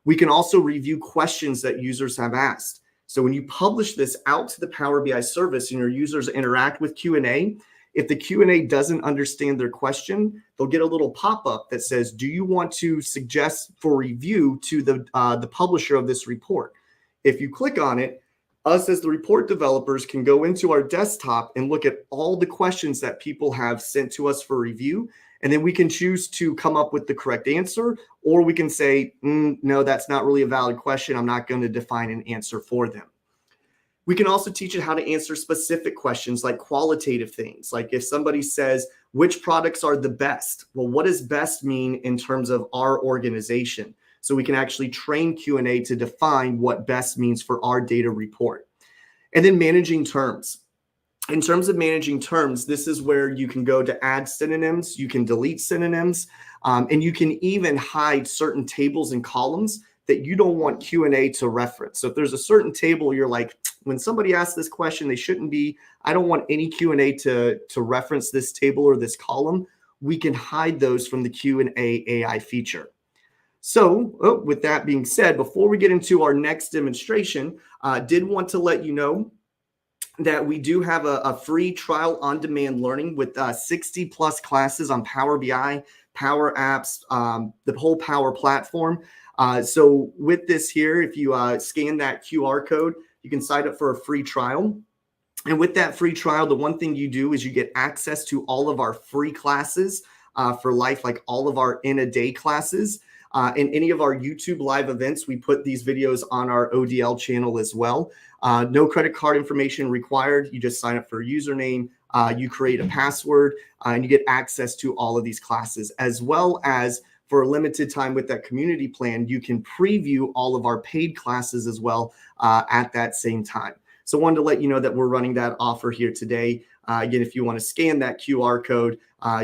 We can also review questions that users have asked. So when you publish this out to the Power BI service and your users interact with Q&A, if the Q&A doesn't understand their question, they'll get a little pop-up that says, do you want to suggest for review to the publisher of this report? If you click on it, us as the report developers can go into our desktop and look at all the questions that people have sent to us for review. And then we can choose to come up with the correct answer, or we can say, no, that's not really a valid question. I'm not going to define an answer for them. We can also teach it how to answer specific questions like qualitative things. Like if somebody says, which products are the best? Well, what does best mean in terms of our organization? so we can actually train Q&A to define what best means for our data report. And then managing terms. In terms of managing terms, this is where you can go to add synonyms, you can delete synonyms, and you can even hide certain tables and columns that you don't want Q&A to reference. So if there's a certain table you're like, when somebody asks this question, they shouldn't be, I don't want any Q&A to reference this table or this column, we can hide those from the Q&A AI feature. So with that being said, before we get into our next demonstration, did want to let you know that we do have a free trial on demand learning with 60 plus classes on Power BI, Power Apps, the whole Power platform. So with this here, if you scan that QR code, you can sign up for a free trial. And with that free trial, the one thing you do is you get access to all of our free classes for life, like all of our in a day classes. In any of our YouTube live events, we put these videos on our ODL channel as well. No credit card information required. You just sign up for a username, you create a password, and you get access to all of these classes, as well as for a limited time with that community plan, you can preview all of our paid classes as well at that same time. So I wanted to let you know that we're running that offer here today. Again, if you want to scan that QR code,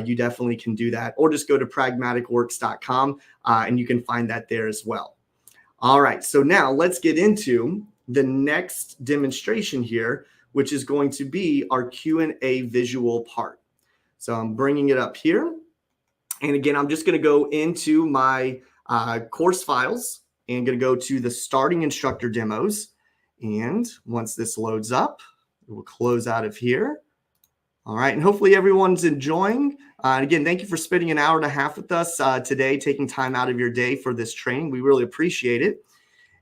you definitely can do that, or just go to pragmaticworks.com and you can find that there as well. All right, so now let's get into the next demonstration here, which is going to be our Q&A visual part. So I'm bringing it up here. And again, I'm just going to go into my course files and going to go to the starting instructor demos. And once this loads up, we'll close out of here. All right, and hopefully everyone's enjoying. And again, thank you for spending an hour and a half with us today, taking time out of your day for this training. We really appreciate it.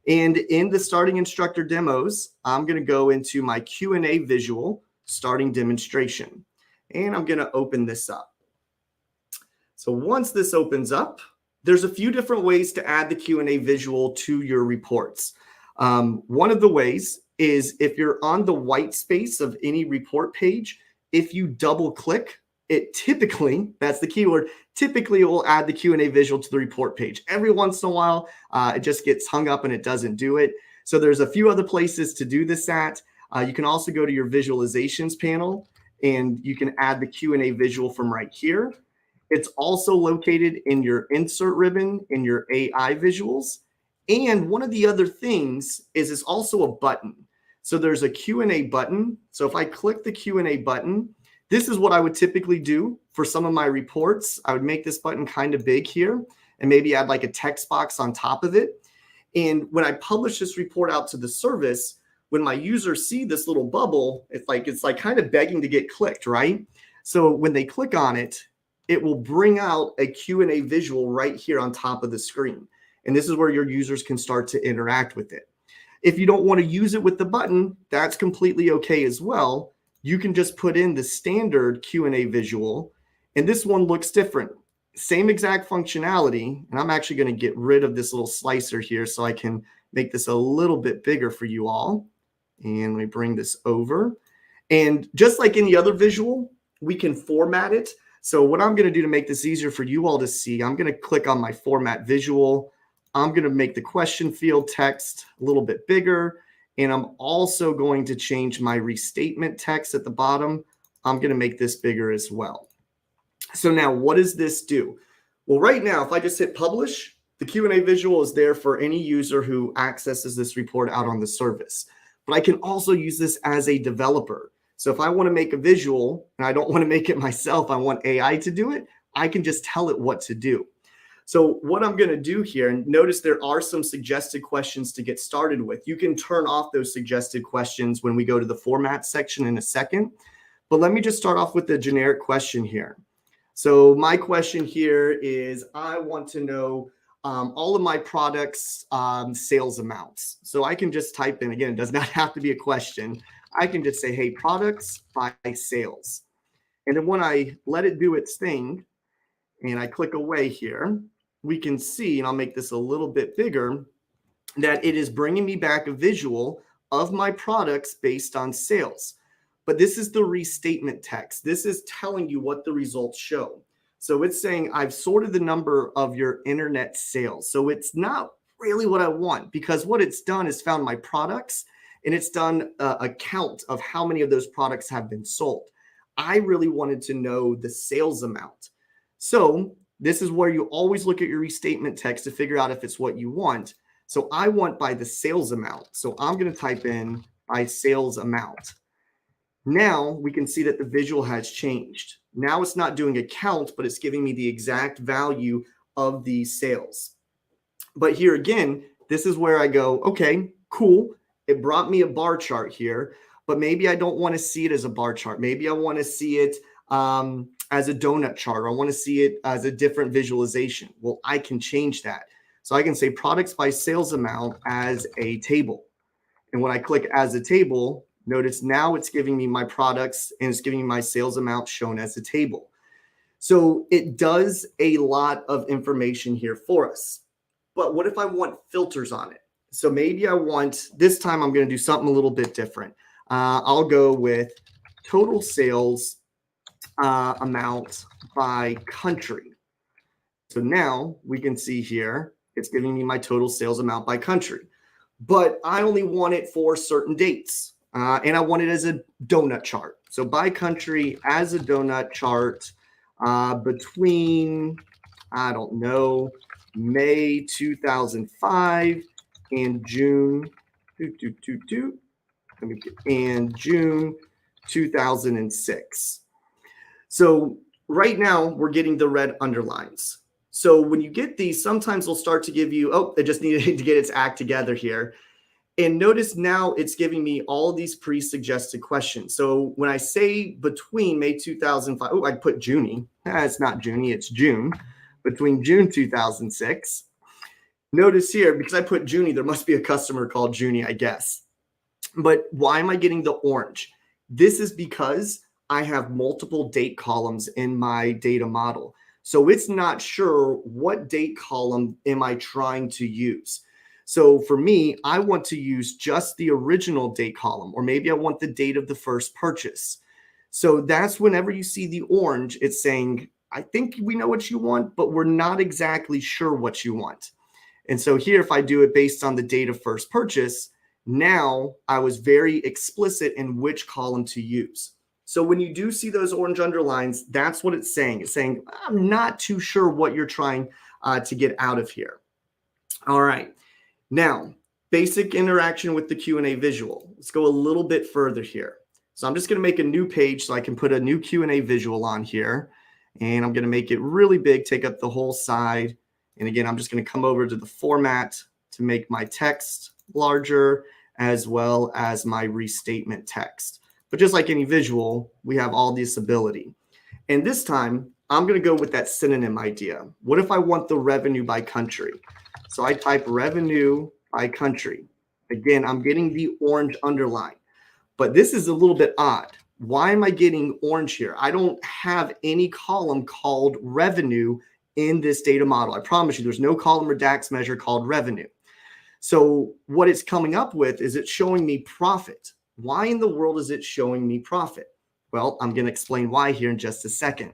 And in the starting instructor demos, I'm going to go into my Q&A visual starting demonstration. And I'm going to open this up. So once this opens up, there's a few different ways to add the Q&A visual to your reports. One of the ways is if you're on the white space of any report page, if you double click, it typically, that's the keyword, typically it will add the Q&A visual to the report page. Every once in a while, it just gets hung up and it doesn't do it. So there's a few other places to do this at. You can also go to your visualizations panel and you can add the Q&A visual from right here. It's also located in your insert ribbon in your AI visuals. And one of the other things is it's also a button. So there's a Q&A button. So if I click the Q&A button, this is what I would typically do for some of my reports. I would make this button kind of big here and maybe add like a text box on top of it. And when I publish this report out to the service, when my users see this little bubble, it's like kind of begging to get clicked, right? So when they click on it, it will bring out a Q&A visual right here on top of the screen. And this is where your users can start to interact with it. If you don't want to use it with the button, that's completely okay as well. You can just put in the standard Q&A visual, and this one looks different. Same exact functionality, and I'm actually going to get rid of this little slicer here so I can make this a little bit bigger for you all. And let me bring this over. And just like any other visual, we can format it. So what I'm going to do to make this easier for you all to see, I'm going to click on my format visual. I'm going to make the question field text a little bit bigger. And I'm also going to change my restatement text at the bottom. I'm going to make this bigger as well. So now what does this do? Well, right now, if I just hit publish, the Q&A visual is there for any user who accesses this report out on the service. But I can also use this as a developer. So if I want to make a visual and I don't want to make it myself, I want AI to do it, I can just tell it what to do. So what I'm going to do here, and notice there are some suggested questions to get started with. You can turn off those suggested questions when we go to the format section in a second. But let me just start off with the generic question here. So my question here is, I want to know all of my products' sales amounts. So I can just type in, again, it does not have to be a question. I can just say, hey, products by sales. And then when I let it do its thing and I click away here, we can see, and I'll make this a little bit bigger, that it is bringing me back a visual of my products based on sales. But this is the restatement text. This is telling you what the results show. So it's saying I've sorted the number of your internet sales. So it's not really what I want, because what it's done is found my products, and it's done a count of how many of those products have been sold. I really wanted to know the sales amount. So this is where you always look at your restatement text to figure out if it's what you want. So I want by the sales amount. So I'm going to type in by sales amount. Now we can see that the visual has changed. Now it's not doing a count, but it's giving me the exact value of these sales. But here again, this is where I go, okay, cool. It brought me a bar chart here, but maybe I don't want to see it as a bar chart. Maybe I want to see it as a donut chart, or I want to see it as a different visualization. Well, I can change that. So I can say products by sales amount as a table. And when I click as a table, notice now it's giving me my products and it's giving me my sales amount shown as a table. So it does a lot of information here for us. But what if I want filters on it? So maybe I want, this time I'm going to do something a little bit different. I'll go with total sales amount by country. So now we can see here, it's giving me my total sales amount by country. But I only want it for certain dates. And I want it as a donut chart. So by country as a donut chart between, I don't know, May 2005 and June and June 2006. So right now we're getting the red underlines. So when you get these, sometimes they'll start to give you, oh, it just needed to get its act together here. And notice now it's giving me all these pre-suggested questions. So when I say between May 2005, oh, I put Junie. It's not Junie, it's June. Between June 2006. Notice here, because I put Junie, there must be a customer called Junie, I guess. But why am I getting the orange? This is because I have multiple date columns in my data model. So it's not sure what date column am I trying to use. So for me, I want to use just the original date column, or maybe I want the date of the first purchase. So that's whenever you see the orange, it's saying, I think we know what you want, but we're not exactly sure what you want. And so here, if I do it based on the date of first purchase, now I was very explicit in which column to use. So when you do see those orange underlines, that's what it's saying. It's saying, I'm not too sure what you're trying to get out of here. All right. Now, basic interaction with the Q&A visual. Let's go a little bit further here. So I'm just going to make a new page so I can put a new Q&A visual on here. And I'm going to make it really big, take up the whole side. And again, I'm just going to come over to the format to make my text larger, as well as my restatement text. But just like any visual, we have all this ability. And this time, I'm going to go with that synonym idea. What if I want the revenue by country? So I type revenue by country. Again, I'm getting the orange underline. But this is a little bit odd. Why am I getting orange here? I don't have any column called revenue in this data model. I promise you, there's no column or DAX measure called revenue. So what it's coming up with is it's showing me profit. Why in the world is it showing me profit? Well, I'm going to explain why here in just a second.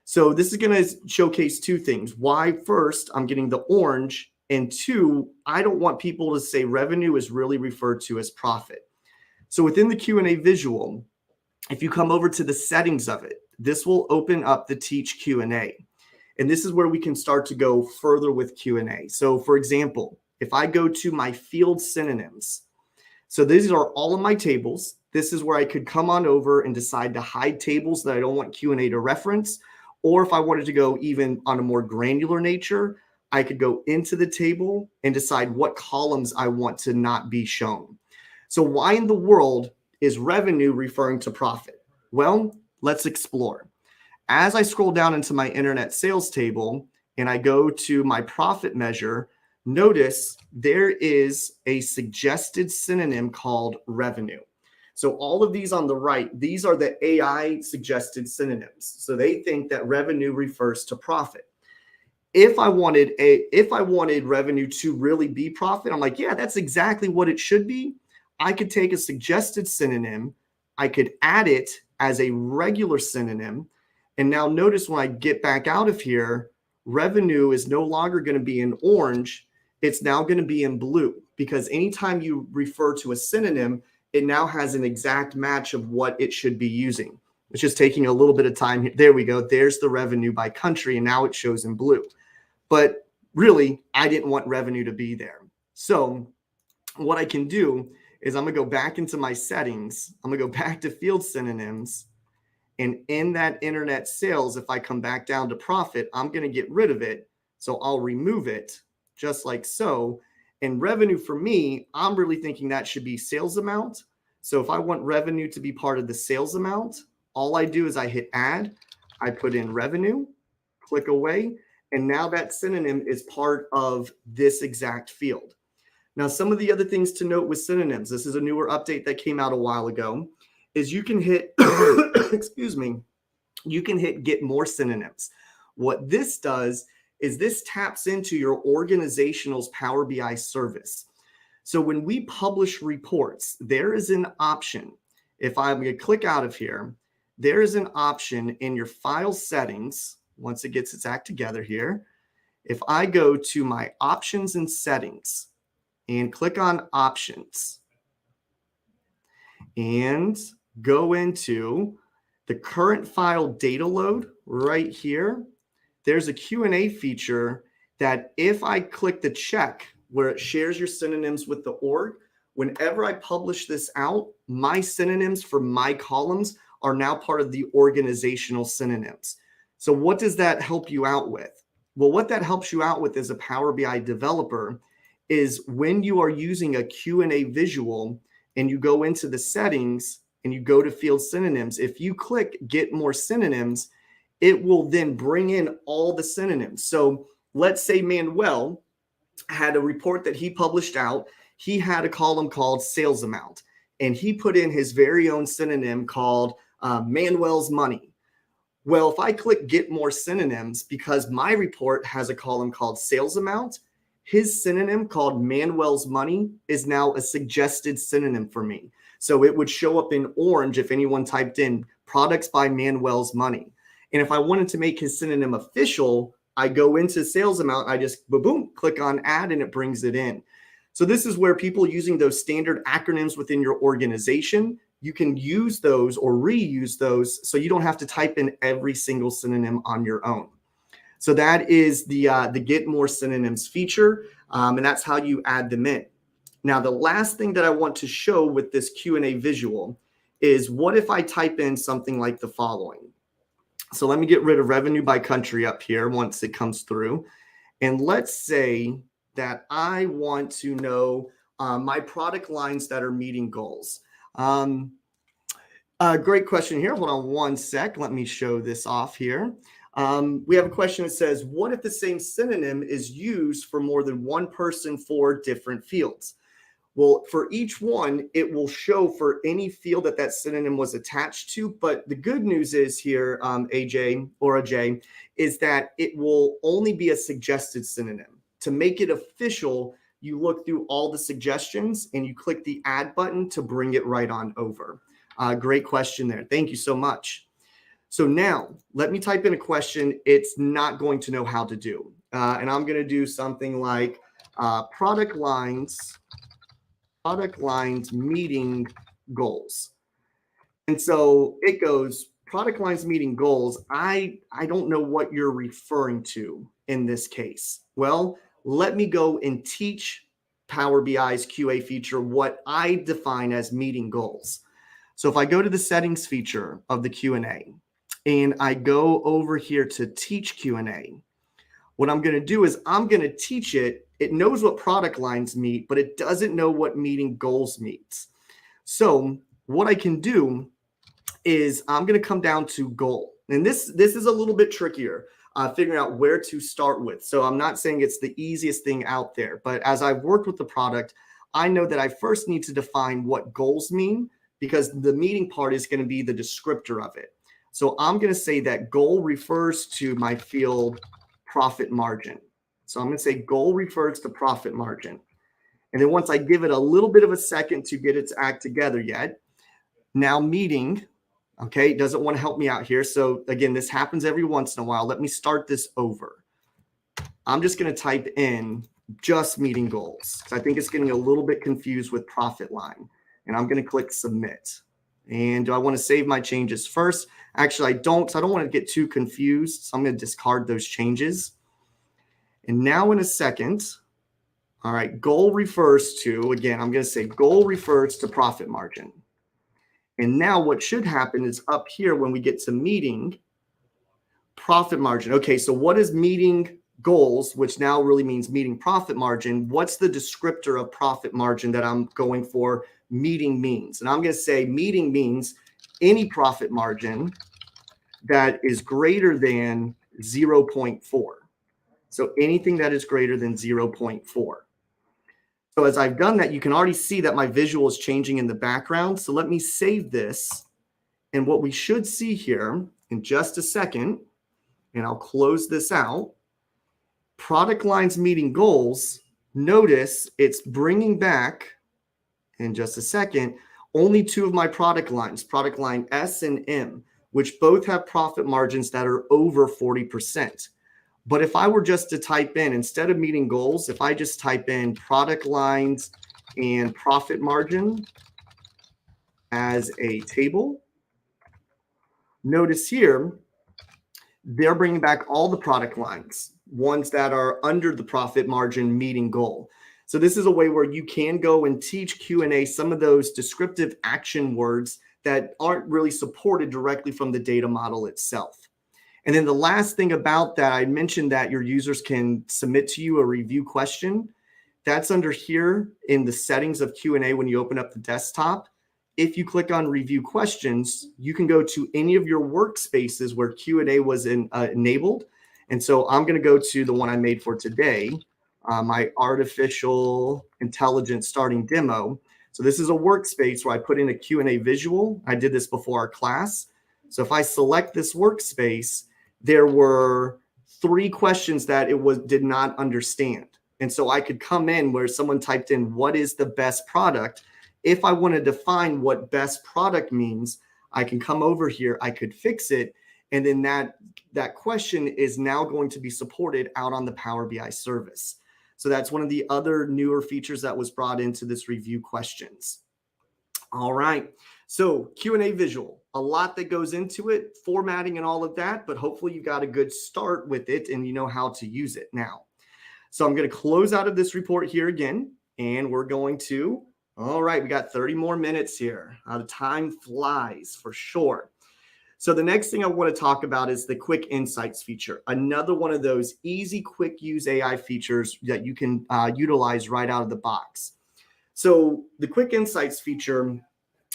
So this is going to showcase two things. Why, first, I'm getting the orange, and two, I don't want people to say revenue is really referred to as profit. So within the Q&A visual, if you come over to the settings of it, this will open up the Teach Q&A. And this is where we can start to go further with Q&A. So for example, if I go to my field synonyms, so these are all of my tables. This is where I could come on over and decide to hide tables that I don't want Q&A to reference. Or if I wanted to go even on a more granular nature, I could go into the table and decide what columns I want to not be shown. So why in the world is revenue referring to profit? Well, let's explore. As I scroll down into my internet sales table and I go to my profit measure, notice there is a suggested synonym called revenue. So all of these on the right, these are the AI suggested synonyms. So they think that revenue refers to profit. If I wanted revenue to really be profit, I'm like, yeah, that's exactly what it should be. I could take a suggested synonym, I could add it as a regular synonym, And now notice when I get back out of here, revenue is no longer going to be in orange. It's now going to be in blue, because anytime you refer to a synonym, it now has an exact match of what it should be using. It's just taking a little bit of time here. There we go. There's the revenue by country, and now it shows in blue. But really, I didn't want revenue to be there. So what I can do is I'm going to go back into my settings. I'm going to go back to field synonyms. And in that internet sales, if I come back down to profit, I'm going to get rid of it. So I'll remove it just like so. And revenue for me, I'm really thinking that should be sales amount. So if I want revenue to be part of the sales amount, all I do is I hit add, I put in revenue, click away, and now that synonym is part of this exact field. Now, some of the other things to note with synonyms, this is a newer update that came out a while ago, is you can hit, excuse me, you can hit get more synonyms. What this does is this taps into your organizational's Power BI service. So when we publish reports, there is an option. If I'm going to click out of here, there is an option in your file settings. Once it gets its act together here, if I go to my options and settings and click on options and go into the current file data load right here, there's a Q&A feature that if I click the check where it shares your synonyms with the org, whenever I publish this out, my synonyms for my columns are now part of the organizational synonyms. So what does that help you out with? Well, what that helps you out with as a Power BI developer is when you are using a Q&A visual and you go into the settings and you go to field synonyms, if you click get more synonyms, it will then bring in all the synonyms. So let's say Manuel had a report that he published out. He had a column called sales amount, and he put in his very own synonym called Manuel's money. Well, if I click get more synonyms, because my report has a column called sales amount, his synonym called Manuel's money is now a suggested synonym for me. So it would show up in orange if anyone typed in products by Manuel's money. And if I wanted to make his synonym official, I go into sales amount, I just boom, click on add, and it brings it in. So this is where people using those standard acronyms within your organization, you can use those or reuse those so you don't have to type in every single synonym on your own. So that is the get more synonyms feature, and that's how you add them in. Now, the last thing that I want to show with this Q&A visual is what if I type in something like the following. So let me get rid of revenue by country up here once it comes through. And let's say that I want to know my product lines that are meeting goals. Great question here. Hold on one sec. Let me show this off here. We have a question that says, what if the same synonym is used for more than one person for different fields? Well, for each one, it will show for any field that that synonym was attached to. But the good news is here, AJ or Ajay, is that it will only be a suggested synonym. To make it official, you look through all the suggestions and you click the add button to bring it right on over. Great question there. Thank you so much. So now let me type in a question it's not going to know how to do. And I'm going to do something like product lines meeting goals. And so it goes product lines meeting goals. I don't know what you're referring to in this case. Well, let me go and teach Power BI's QA feature what I define as meeting goals. So if I go to the settings feature of the Q&A and I go over here to teach Q&A, what I'm going to do is I'm going to teach it. It knows what product lines meet, but it doesn't know what meeting goals meets. So what I can do is I'm going to come down to goal. And this is a little bit trickier, figuring out where to start with. So I'm not saying it's the easiest thing out there, but as I've worked with the product, I know that I first need to define what goals mean, because the meeting part is going to be the descriptor of it. So I'm going to say that goal refers to my field profit margin. So I'm going to say goal refers to profit margin. And then once I give it a little bit of a second to get its act together yet, now meeting Okay, it doesn't want to help me out here. So again, this happens every once in a while. Let me start this over. I'm just going to type in just meeting goals. I think it's getting a little bit confused with profit line. And I'm going to click submit. And do I want to save my changes first? Actually, I don't, because I don't want to get too confused. So I'm going to discard those changes. And now in a second, all right, goal refers to, again, I'm going to say goal refers to profit margin. And now what should happen is up here when we get to meeting profit margin. Okay, so what is meeting goals, which now really means meeting profit margin? What's the descriptor of profit margin that I'm going for meeting means? And I'm going to say meeting means any profit margin that is greater than 0.4. So anything that is greater than 0.4. So as I've done that, you can already see that my visual is changing in the background. So let me save this. And what we should see here in just a second, and I'll close this out, product lines meeting goals, notice it's bringing back, in just a second, only two of my product lines, product line S and M, which both have profit margins that are over 40%. But if I were just to type in, instead of meeting goals, if I just type in product lines and profit margin as a table, notice here, they're bringing back all the product lines, ones that are under the profit margin meeting goal. So this is a way where you can go and teach Q&A some of those descriptive action words that aren't really supported directly from the data model itself. And then the last thing about that, I mentioned that your users can submit to you a review question. That's under here in the settings of Q&A when you open up the desktop. If you click on review questions, you can go to any of your workspaces where Q&A was enabled. And so I'm going to go to the one I made for today, my artificial intelligence starting demo. So this is a workspace where I put in a Q&A visual. I did this before our class. So if I select this workspace, there were 3 questions that it did not understand. And so I could come in where someone typed in, what is the best product? If I want to define what best product means, I can come over here, I could fix it. And then that question is now going to be supported out on the Power BI service. So that's one of the other newer features that was brought into this review questions. All right. So Q&A visual, a lot that goes into it, formatting and all of that, but hopefully you got a good start with it and you know how to use it now. So I'm going to close out of this report here again, and we're going to, all right, we got 30 more minutes here. The time flies for sure. So the next thing I want to talk about is the quick insights feature. Another one of those easy, quick use AI features that you can utilize right out of the box. So the quick insights feature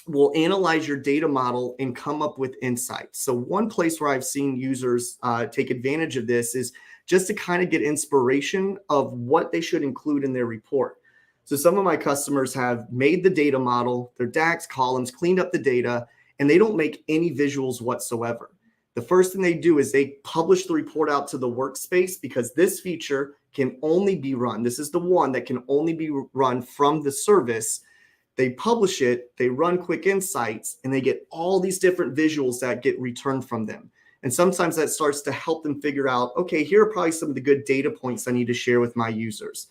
will analyze your data model and come up with insights. So one place where I've seen users take advantage of this is just to kind of get inspiration of what they should include in their report. So some of my customers have made the data model, their DAX columns, cleaned up the data, and they don't make any visuals whatsoever. The first thing they do is they publish the report out to the workspace because this feature can only be run. This is the one that can only be run from the service. They publish it, they run quick insights, and they get all these different visuals that get returned from them. And sometimes that starts to help them figure out, okay, here are probably some of the good data points I need to share with my users.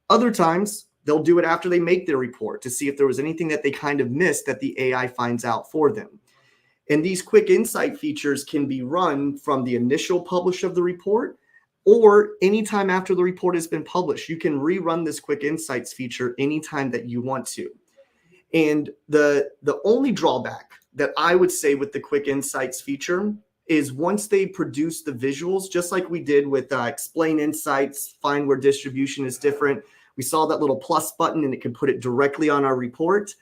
Other times, they'll do it after they make their report to see if there was anything that they kind of missed that the AI finds out for them. And these quick insight features can be run from the initial publish of the report or anytime after the report has been published. You can rerun this quick insights feature anytime that you want to. And the only drawback that I would say with the quick insights feature is once they produce the visuals, just like we did with explain insights, find where distribution is different. We saw that little plus button and it can put it directly on our report.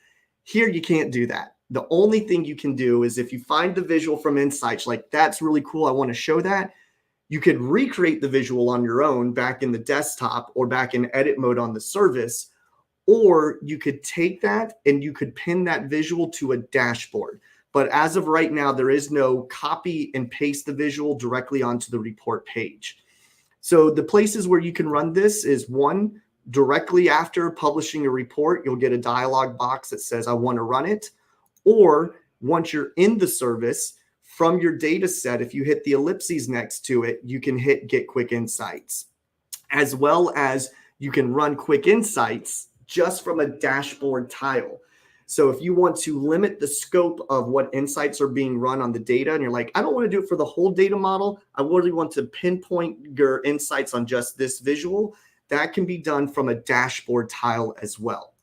Here, you can't do that. The only thing you can do is if you find the visual from insights, like that's really cool, I want to show that, you could recreate the visual on your own back in the desktop or back in edit mode on the service. Or you could take that and you could pin that visual to a dashboard. But as of right now, there is no copy and paste the visual directly onto the report page. So the places where you can run this is one, directly after publishing a report, you'll get a dialog box that says, I want to run it. Or once you're in the service, from your data set, if you hit the ellipses next to it, you can hit Get Quick Insights, as well as you can run Quick Insights just from a dashboard tile. So if you want to limit the scope of what insights are being run on the data, and you're like, I don't want to do it for the whole data model, I really want to pinpoint your insights on just this visual, that can be done from a dashboard tile as well.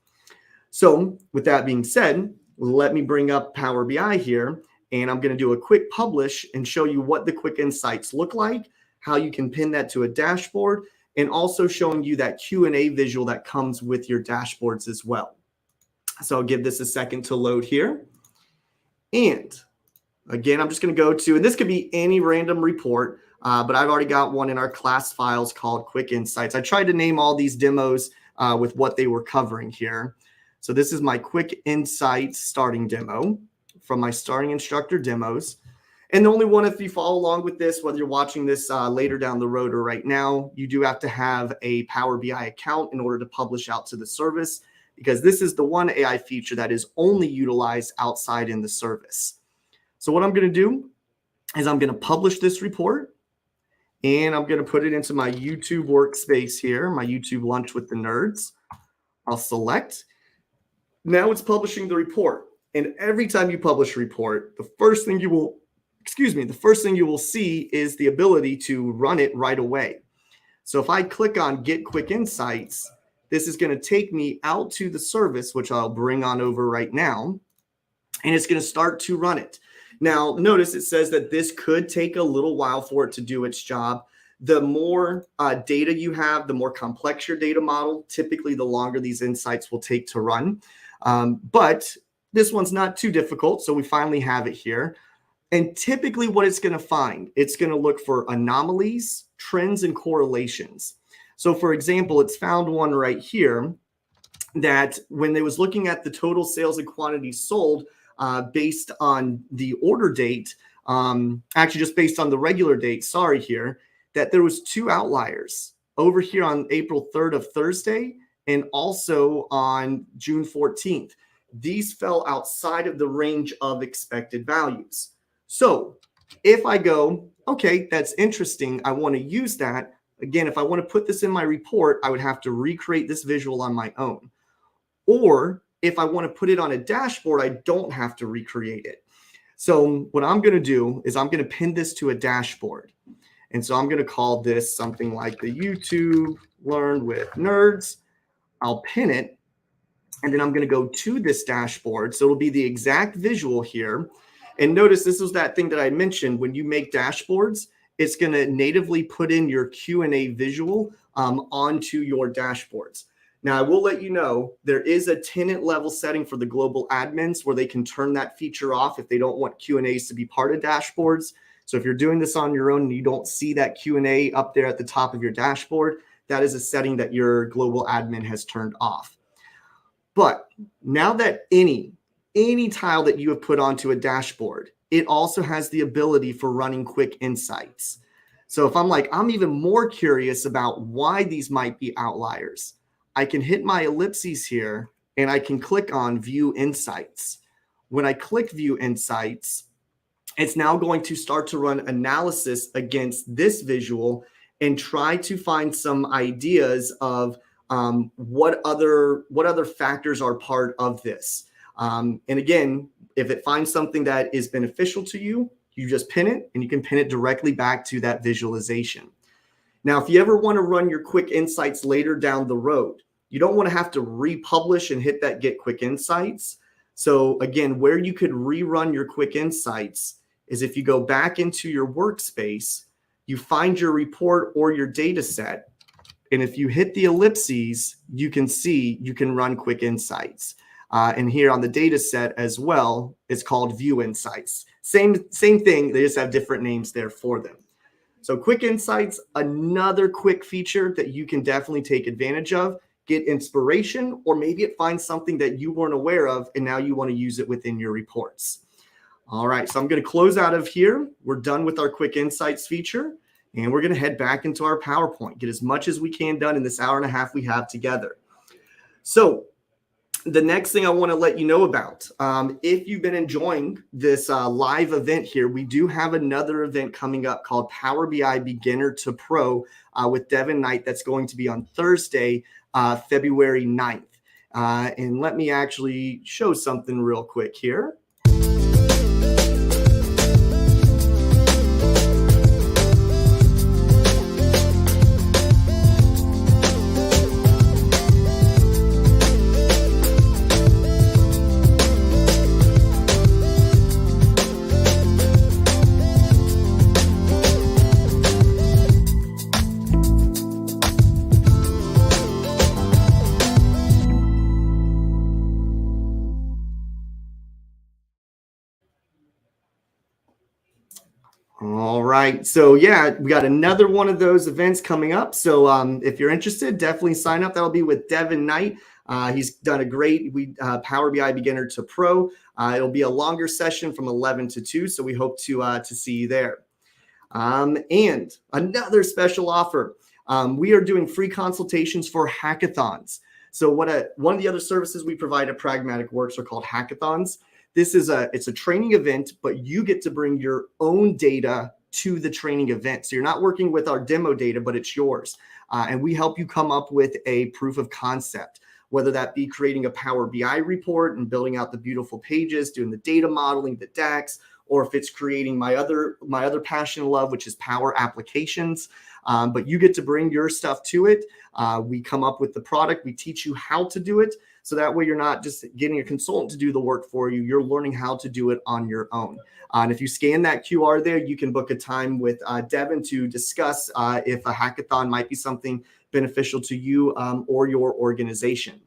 So with that being said, let me bring up Power BI here, and I'm going to do a quick publish and show you what the Quick Insights look like, how you can pin that to a dashboard, and also showing you that Q&A visual that comes with your dashboards as well. So I'll give this a second to load here. And again, I'm just going to go to, and this could be any random report, but I've already got one in our class files called Quick Insights. I tried to name all these demos with what they were covering here. So this is my Quick Insights starting demo from my starting instructor demos. And the only one, if you follow along with this, whether you're watching this later down the road or right now, you do have to have a Power BI account in order to publish out to the service, because this is the one AI feature that is only utilized outside in the service. So what I'm going to do is I'm going to publish this report, and I'm going to put it into my YouTube workspace here, my YouTube Lunch with the Nerds. I'll select. Now it's publishing the report. And every time you publish a report, the first thing you will see is the ability to run it right away. So if I click on Get Quick Insights, this is going to take me out to the service, which I'll bring on over right now, and it's going to start to run it. Now, notice it says that this could take a little while for it to do its job. The more data you have, the more complex your data model, typically the longer these insights will take to run. But this one's not too difficult, so we finally have it here. And typically what it's going to find, it's going to look for anomalies, trends, and correlations. So for example, it's found one right here that when they was looking at the total sales and quantities sold based on the order date, actually just based on the regular date, that there was two outliers over here on April 3rd of Thursday and also on June 14th. These fell outside of the range of expected values. So if I go, okay, that's interesting, I want to use that. Again, if I want to put this in my report, I would have to recreate this visual on my own. Or if I want to put it on a dashboard, I don't have to recreate it. So what I'm going to do is I'm going to pin this to a dashboard. And so I'm going to call this something like the YouTube Learn with Nerds. I'll pin it, and then I'm going to go to this dashboard. So it'll be the exact visual here. And notice this was that thing that I mentioned. When you make dashboards, it's going to natively put in your Q&A visual onto your dashboards. Now, I will let you know, there is a tenant level setting for the global admins where they can turn that feature off if they don't want Q&As to be part of dashboards. So if you're doing this on your own and you don't see that Q&A up there at the top of your dashboard, that is a setting that your global admin has turned off. But now that any tile that you have put onto a dashboard, it also has the ability for running Quick Insights. So if I'm like, I'm even more curious about why these might be outliers, I can hit my ellipses here and I can click on View Insights. When I click View Insights, it's now going to start to run analysis against this visual and try to find some ideas of what other factors are part of this. And again, if it finds something that is beneficial to you, you just pin it, and you can pin it directly back to that visualization. Now, if you ever want to run your Quick Insights later down the road, you don't want to have to republish and hit that Get Quick Insights. So again, where you could rerun your Quick Insights is if you go back into your workspace, you find your report or your data set, and if you hit the ellipses, you can see you can run Quick Insights. And here on the data set as well, it's called View Insights. Same thing, they just have different names there for them. So Quick Insights, another quick feature that you can definitely take advantage of, get inspiration, or maybe it finds something that you weren't aware of and now you want to use it within your reports. All right, so I'm going to close out of here. We're done with our Quick Insights feature, and we're going to head back into our PowerPoint, get as much as we can done in this hour and a half we have together. So The next thing I want to let you know about, if you've been enjoying this live event here, we do have another event coming up called Power BI Beginner to Pro with Devin Knight. That's going to be on Thursday, February 9th. And let me actually show something real quick here. All right. So yeah, we got another one of those events coming up. So if you're interested, definitely sign up. That'll be with Devin Knight. He's done a great Power BI Beginner to Pro. It'll be a longer session from 11 to 2. So we hope to see you there. And another special offer. We are doing free consultations for hackathons. So one of the other services we provide at Pragmatic Works are called hackathons. It's a training event, but you get to bring your own data to the training event. So you're not working with our demo data, but it's yours. And we help you come up with a proof of concept, whether that be creating a Power BI report and building out the beautiful pages, doing the data modeling, the DAX, or if it's creating my other passion and love, which is Power Applications. But you get to bring your stuff to it. We come up with the product. We teach you how to do it. So that way you're not just getting a consultant to do the work for you. You're learning how to do it on your own. And if you scan that QR there, you can book a time with Devin to discuss if a hackathon might be something beneficial to you or your organization.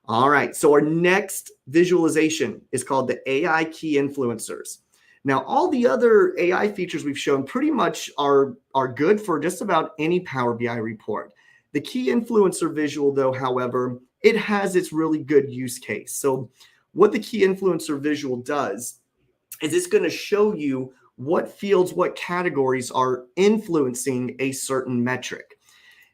All right. So our next visualization is called the AI Key Influencers. Now, all the other AI features we've shown pretty much are good for just about any Power BI report. The key influencer visual, though, however, it has its really good use case. So what the key influencer visual does is it's going to show you what fields, what categories are influencing a certain metric.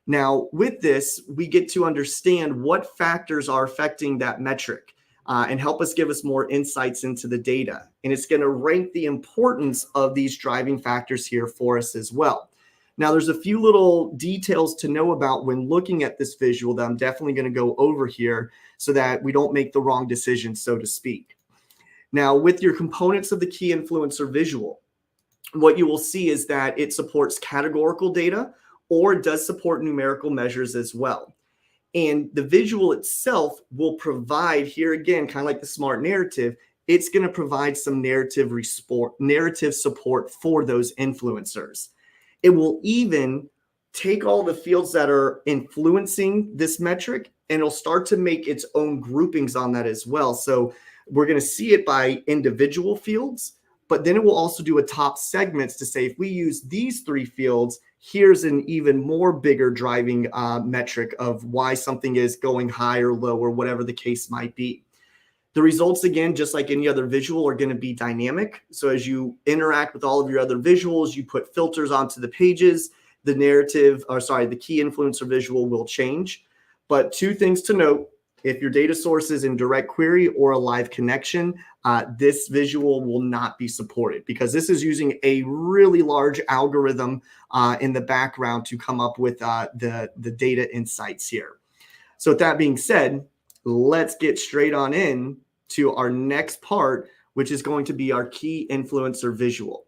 Now, with this, we get to understand what factors are affecting that metric and help us give us more insights into the data. And it's going to rank the importance of these driving factors here for us as well. Now, there's a few little details to know about when looking at this visual that I'm definitely going to go over here so that we don't make the wrong decision, so to speak. Now, with your components of the key influencer visual, what you will see is that it supports categorical data or it does support numerical measures as well. And the visual itself will provide, here again, kind of like the smart narrative, it's going to provide some narrative support for those influencers. It will even take all the fields that are influencing this metric and it'll start to make its own groupings on that as well. So we're going to see it by individual fields, but then it will also do a top segments to say, if we use these 3 fields, here's an even more bigger driving metric of why something is going high or low or whatever the case might be. The results, again, just like any other visual, are going to be dynamic. So as you interact with all of your other visuals, you put filters onto the pages, the key influencer visual will change. But 2 things to note. If your data source is in direct query or a live connection, this visual will not be supported because this is using a really large algorithm in the background to come up with the data insights here. So with that being said, let's get straight on in to our next part, which is going to be our key influencer visual.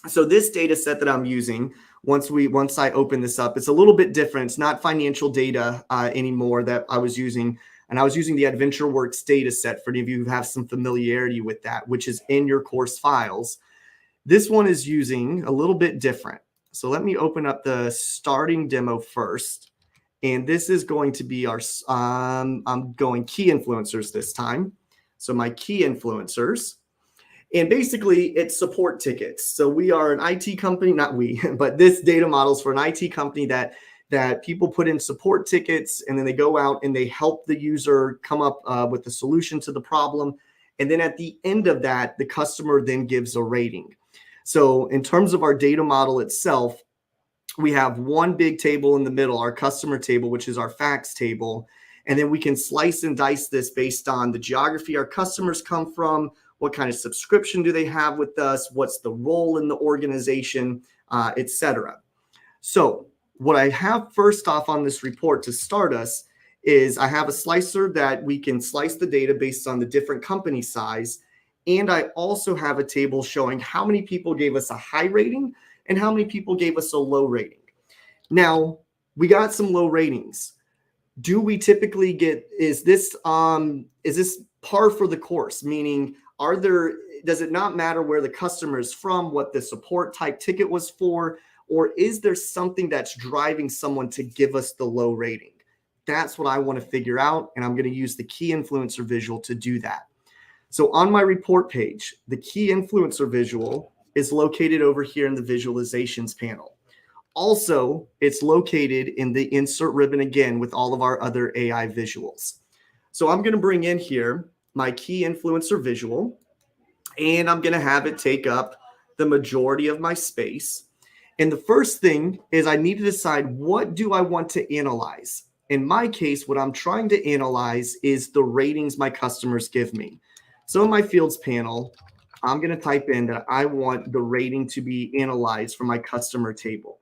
So this data set that I'm using, once I open this up, it's a little bit different. It's not financial data anymore that I was using. And I was using the AdventureWorks data set for any of you who have some familiarity with that, which is in your course files. This one is using a little bit different. So let me open up the starting demo first. And this is going to be our, I'm going key influencers this time. So my key influencers. And basically, it's support tickets. So we are an IT company, not we, but this data model is for an IT company that people put in support tickets, and then they go out and they help the user come up with the solution to the problem. And then at the end of that, the customer then gives a rating. So in terms of our data model itself, we have one big table in the middle, our customer table, which is our facts table. And then we can slice and dice this based on the geography our customers come from, what kind of subscription do they have with us, what's the role in the organization, etc. So what I have first off on this report to start us is I have a slicer that we can slice the data based on the different company size. And I also have a table showing how many people gave us a high rating and how many people gave us a low rating. Now, we got some low ratings. Do we typically get, is this par for the course? Meaning, does it not matter where the customer is from, what the support type ticket was for, or is there something that's driving someone to give us the low rating? That's what I want to figure out, and I'm going to use the key influencer visual to do that. So on my report page, the key influencer visual is located over here in the visualizations panel. Also, it's located in the insert ribbon again with all of our other AI visuals. So I'm going to bring in here my key influencer visual, and I'm going to have it take up the majority of my space. And the first thing is I need to decide, what do I want to analyze? In my case, what I'm trying to analyze is the ratings my customers give me. So in my fields panel, I'm going to type in that I want the rating to be analyzed from my customer table.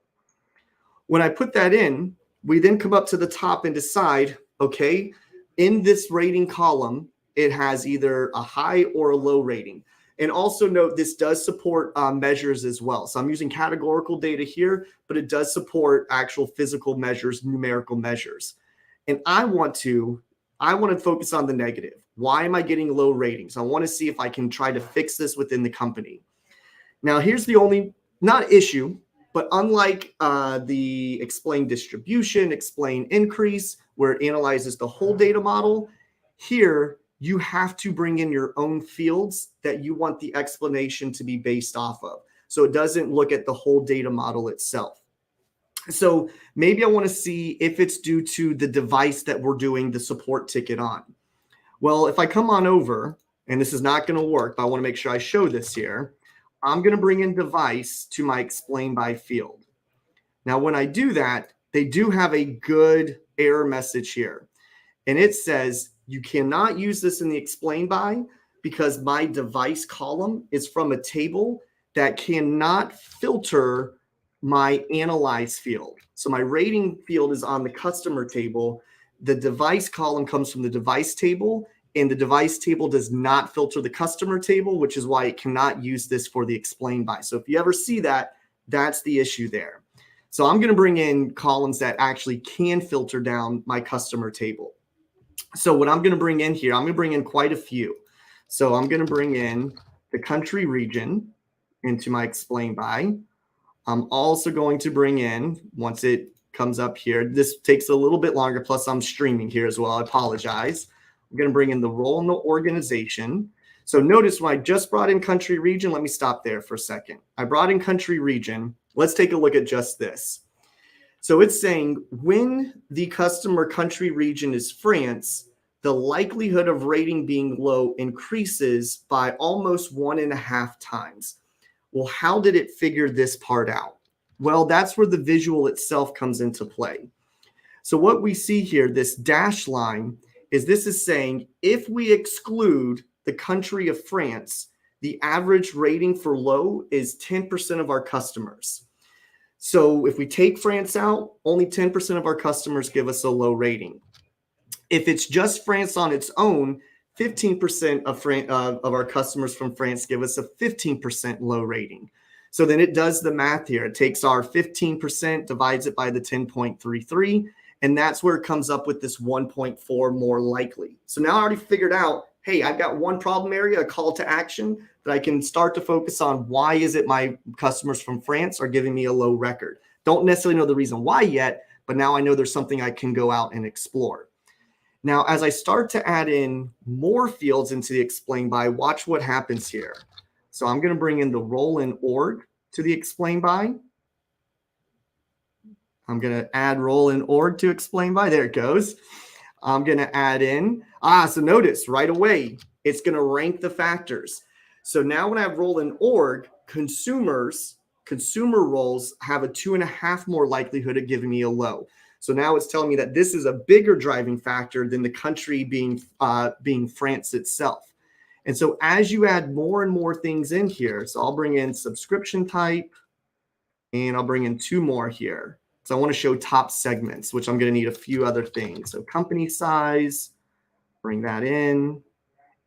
When I put that in, we then come up to the top and decide, okay, in this rating column, it has either a high or a low rating. And also note, this does support measures as well. So I'm using categorical data here, but it does support actual physical measures, numerical measures. And I want to focus on the negative. Why am I getting low ratings? I want to see if I can try to fix this within the company. Now, here's the only, not issue, but unlike the explain distribution, explain increase, where it analyzes the whole data model, here you have to bring in your own fields that you want the explanation to be based off of. So it doesn't look at the whole data model itself. So maybe I want to see if it's due to the device that we're doing the support ticket on. Well, if I come on over, and this is not going to work, but I want to make sure I show this here, I'm going to bring in device to my explain by field. Now, when I do that, they do have a good error message here. And it says, you cannot use this in the explain by because my device column is from a table that cannot filter my analyze field. So my rating field is on the customer table. The device column comes from the device table, and the device table does not filter the customer table, which is why it cannot use this for the explain by. So if you ever see that, that's the issue there. So I'm going to bring in columns that actually can filter down my customer table. So what I'm going to bring in here, I'm going to bring in quite a few. So I'm going to bring in the country region into my explain by. I'm also going to bring in, once it comes up here, this takes a little bit longer, plus I'm streaming here as well. I apologize. I'm going to bring in the role in the organization. So notice when I just brought in country region, let me stop there for a second. I brought in country region. Let's take a look at just this. So it's saying when the customer country region is France, the likelihood of rating being low increases by almost 1.5 times. Well, how did it figure this part out? Well, that's where the visual itself comes into play. So what we see here, this dashed line, this is saying if we exclude the country of France, the average rating for low is 10% of our customers. So if we take France out, only 10% of our customers give us a low rating. If it's just France on its own, 15% of our customers from France give us a 15% low rating. So then it does the math here. It takes our 15%, divides it by the 10.33, and that's where it comes up with this 1.4 more likely. So now I already figured out, hey, I've got one problem area, a call to action, that I can start to focus on. Why is it my customers from France are giving me a low record? Don't necessarily know the reason why yet, but now I know there's something I can go out and explore. Now, as I start to add in more fields into the explain by, watch what happens here. So I'm going to bring in the role in org to the explain by. I'm going to add role in org to explain by. There it goes. I'm going to add in, so notice right away, it's going to rank the factors. So now when I have role in org, consumer roles have a 2.5 more likelihood of giving me a low. So now it's telling me that this is a bigger driving factor than the country being France itself. And so as you add more and more things in here, so I'll bring in subscription type, and I'll bring in 2 more here. So I want to show top segments, which I'm going to need a few other things. So company size, bring that in,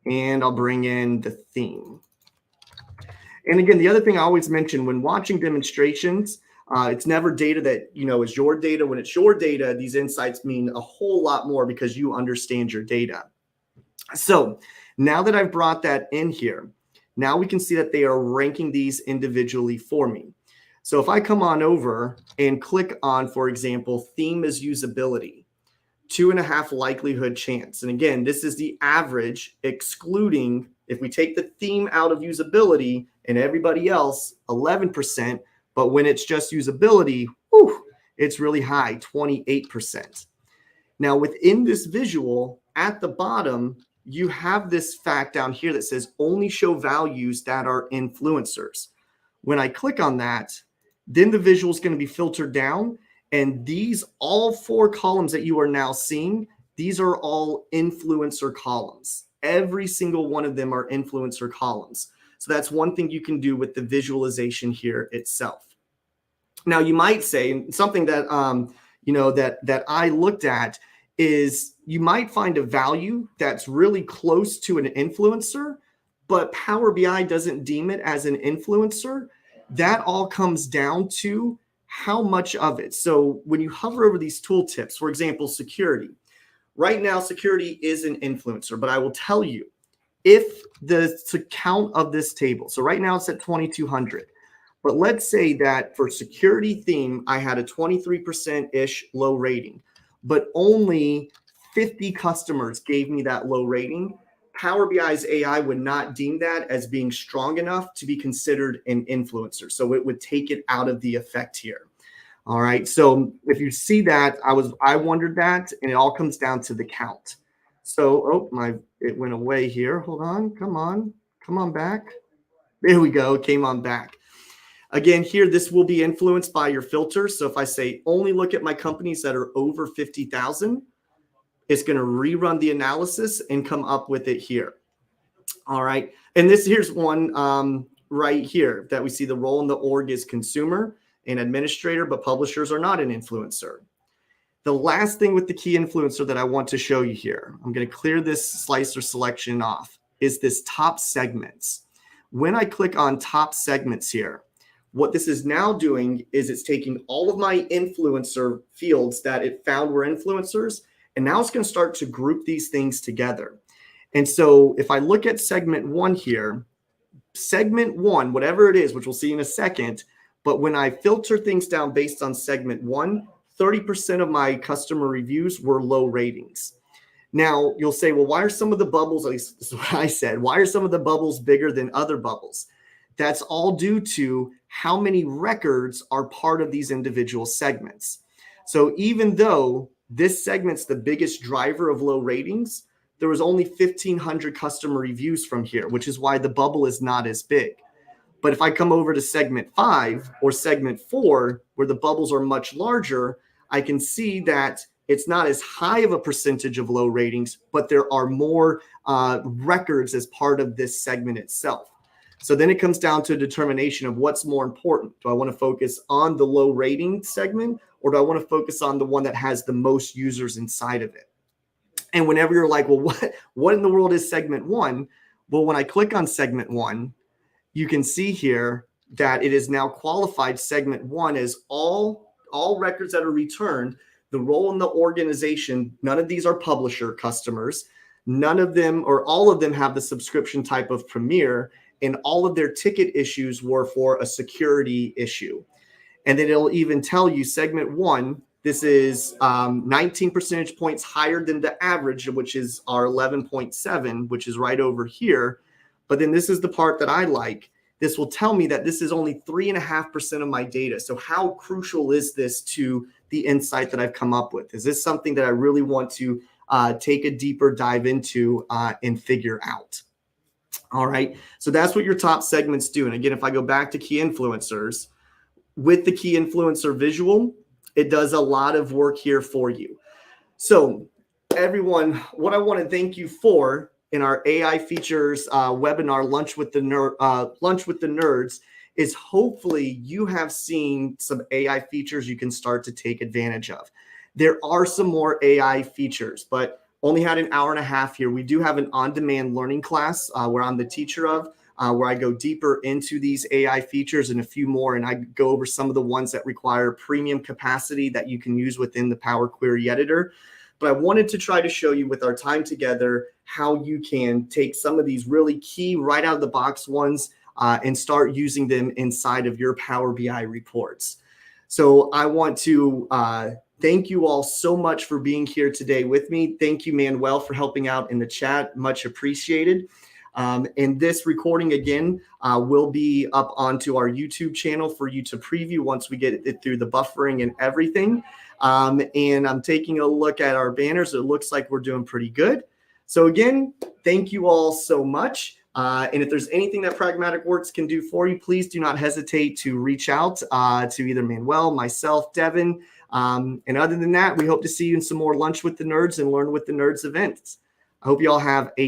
and I'll bring in the theme. And again, the other thing I always mention when watching demonstrations, it's never data that is your data. When it's your data, these insights mean a whole lot more because you understand your data. So now that I've brought that in here, now we can see that they are ranking these individually for me. So if I come on over and click on, for example, theme is usability, 2.5 likelihood chance. And again, this is the average excluding, if we take the theme out of usability and everybody else, 11%. But when it's just usability, whew, it's really high, 28%. Now within this visual at the bottom, you have this fact down here that says only show values that are influencers. When I click on that, then the visual is going to be filtered down. And these, all 4 columns that you are now seeing, these are all influencer columns. Every single one of them are influencer columns. So that's one thing you can do with the visualization here itself. Now you might say something that that I looked at is you might find a value that's really close to an influencer, but Power BI doesn't deem it as an influencer. That all comes down to how much of it. So when you hover over these tooltips, for example, security, right now, security is an influencer, but I will tell you, if the count of this table, so right now it's at 2,200, but let's say that for security theme, I had a 23%-ish low rating, but only 50 customers gave me that low rating. Power BI's AI would not deem that as being strong enough to be considered an influencer. So it would take it out of the effect here. All right. So if you see that, I wondered that, and it all comes down to the count. So, it went away here. Hold on. Come on back. There we go. It came on back. Again, here, this will be influenced by your filter. So if I say only look at my companies that are over 50,000, it's going to rerun the analysis and come up with it here. All right. And here's one right here that we see the role in the org is consumer and administrator, but publishers are not an influencer. The last thing with the key influencer that I want to show you here, I'm going to clear this slicer selection off, is this top segments. When I click on top segments here, what this is now doing is it's taking all of my influencer fields that it found were influencers, and now it's going to start to group these things together. And so if I look at segment 1 here, segment 1, whatever it is, which we'll see in a second, but when I filter things down based on segment 1, 30% of my customer reviews were low ratings. Now, you'll say, well, why are some of the bubbles, at least this is what I said, why are some of the bubbles bigger than other bubbles? That's all due to how many records are part of these individual segments. So even though this segment's the biggest driver of low ratings, there was only 1,500 customer reviews from here, which is why the bubble is not as big. But if I come over to segment 5 or segment 4, where the bubbles are much larger, I can see that it's not as high of a percentage of low ratings, but there are more records as part of this segment itself. So then it comes down to a determination of what's more important. Do I want to focus on the low rating segment, or do I want to focus on the one that has the most users inside of it? And whenever you're like, well, what in the world is segment 1? Well, when I click on segment 1, you can see here that it is now qualified segment 1 as all records that are returned, the role in the organization. None of these are publisher customers. None of them or all of them have the subscription type of Premier, and all of their ticket issues were for a security issue. And then it'll even tell you segment 1, this is 19 percentage points higher than the average, which is our 11.7, which is right over here. But then this is the part that I like. This will tell me that this is only 3.5% of my data. So how crucial is this to the insight that I've come up with? Is this something that I really want to take a deeper dive into and figure out? All right. So that's what your top segments do. And again, if I go back to key influencers, with the key influencer visual, it does a lot of work here for you. So everyone, what I want to thank you for in our AI features webinar, Lunch with the Nerds, is hopefully you have seen some AI features you can start to take advantage of. There are some more AI features, but only had an hour and a half here. We do have an on-demand learning class where I'm the teacher of, where I go deeper into these AI features and a few more, and I go over some of the ones that require premium capacity that you can use within the Power Query Editor. But I wanted to try to show you with our time together how you can take some of these really key right out of the box ones and start using them inside of your Power BI reports. So I want to thank you all so much for being here today with me. Thank you, Manuel, for helping out in the chat. Much appreciated. And this recording, again, will be up onto our YouTube channel for you to preview once we get it through the buffering and everything. And I'm taking a look at our banners. It looks like we're doing pretty good. So again, thank you all so much. And if there's anything that Pragmatic Works can do for you, please do not hesitate to reach out to either Manuel, myself, Devin. And other than that, we hope to see you in some more Lunch with the Nerds and Learn with the Nerds events. I hope you all have a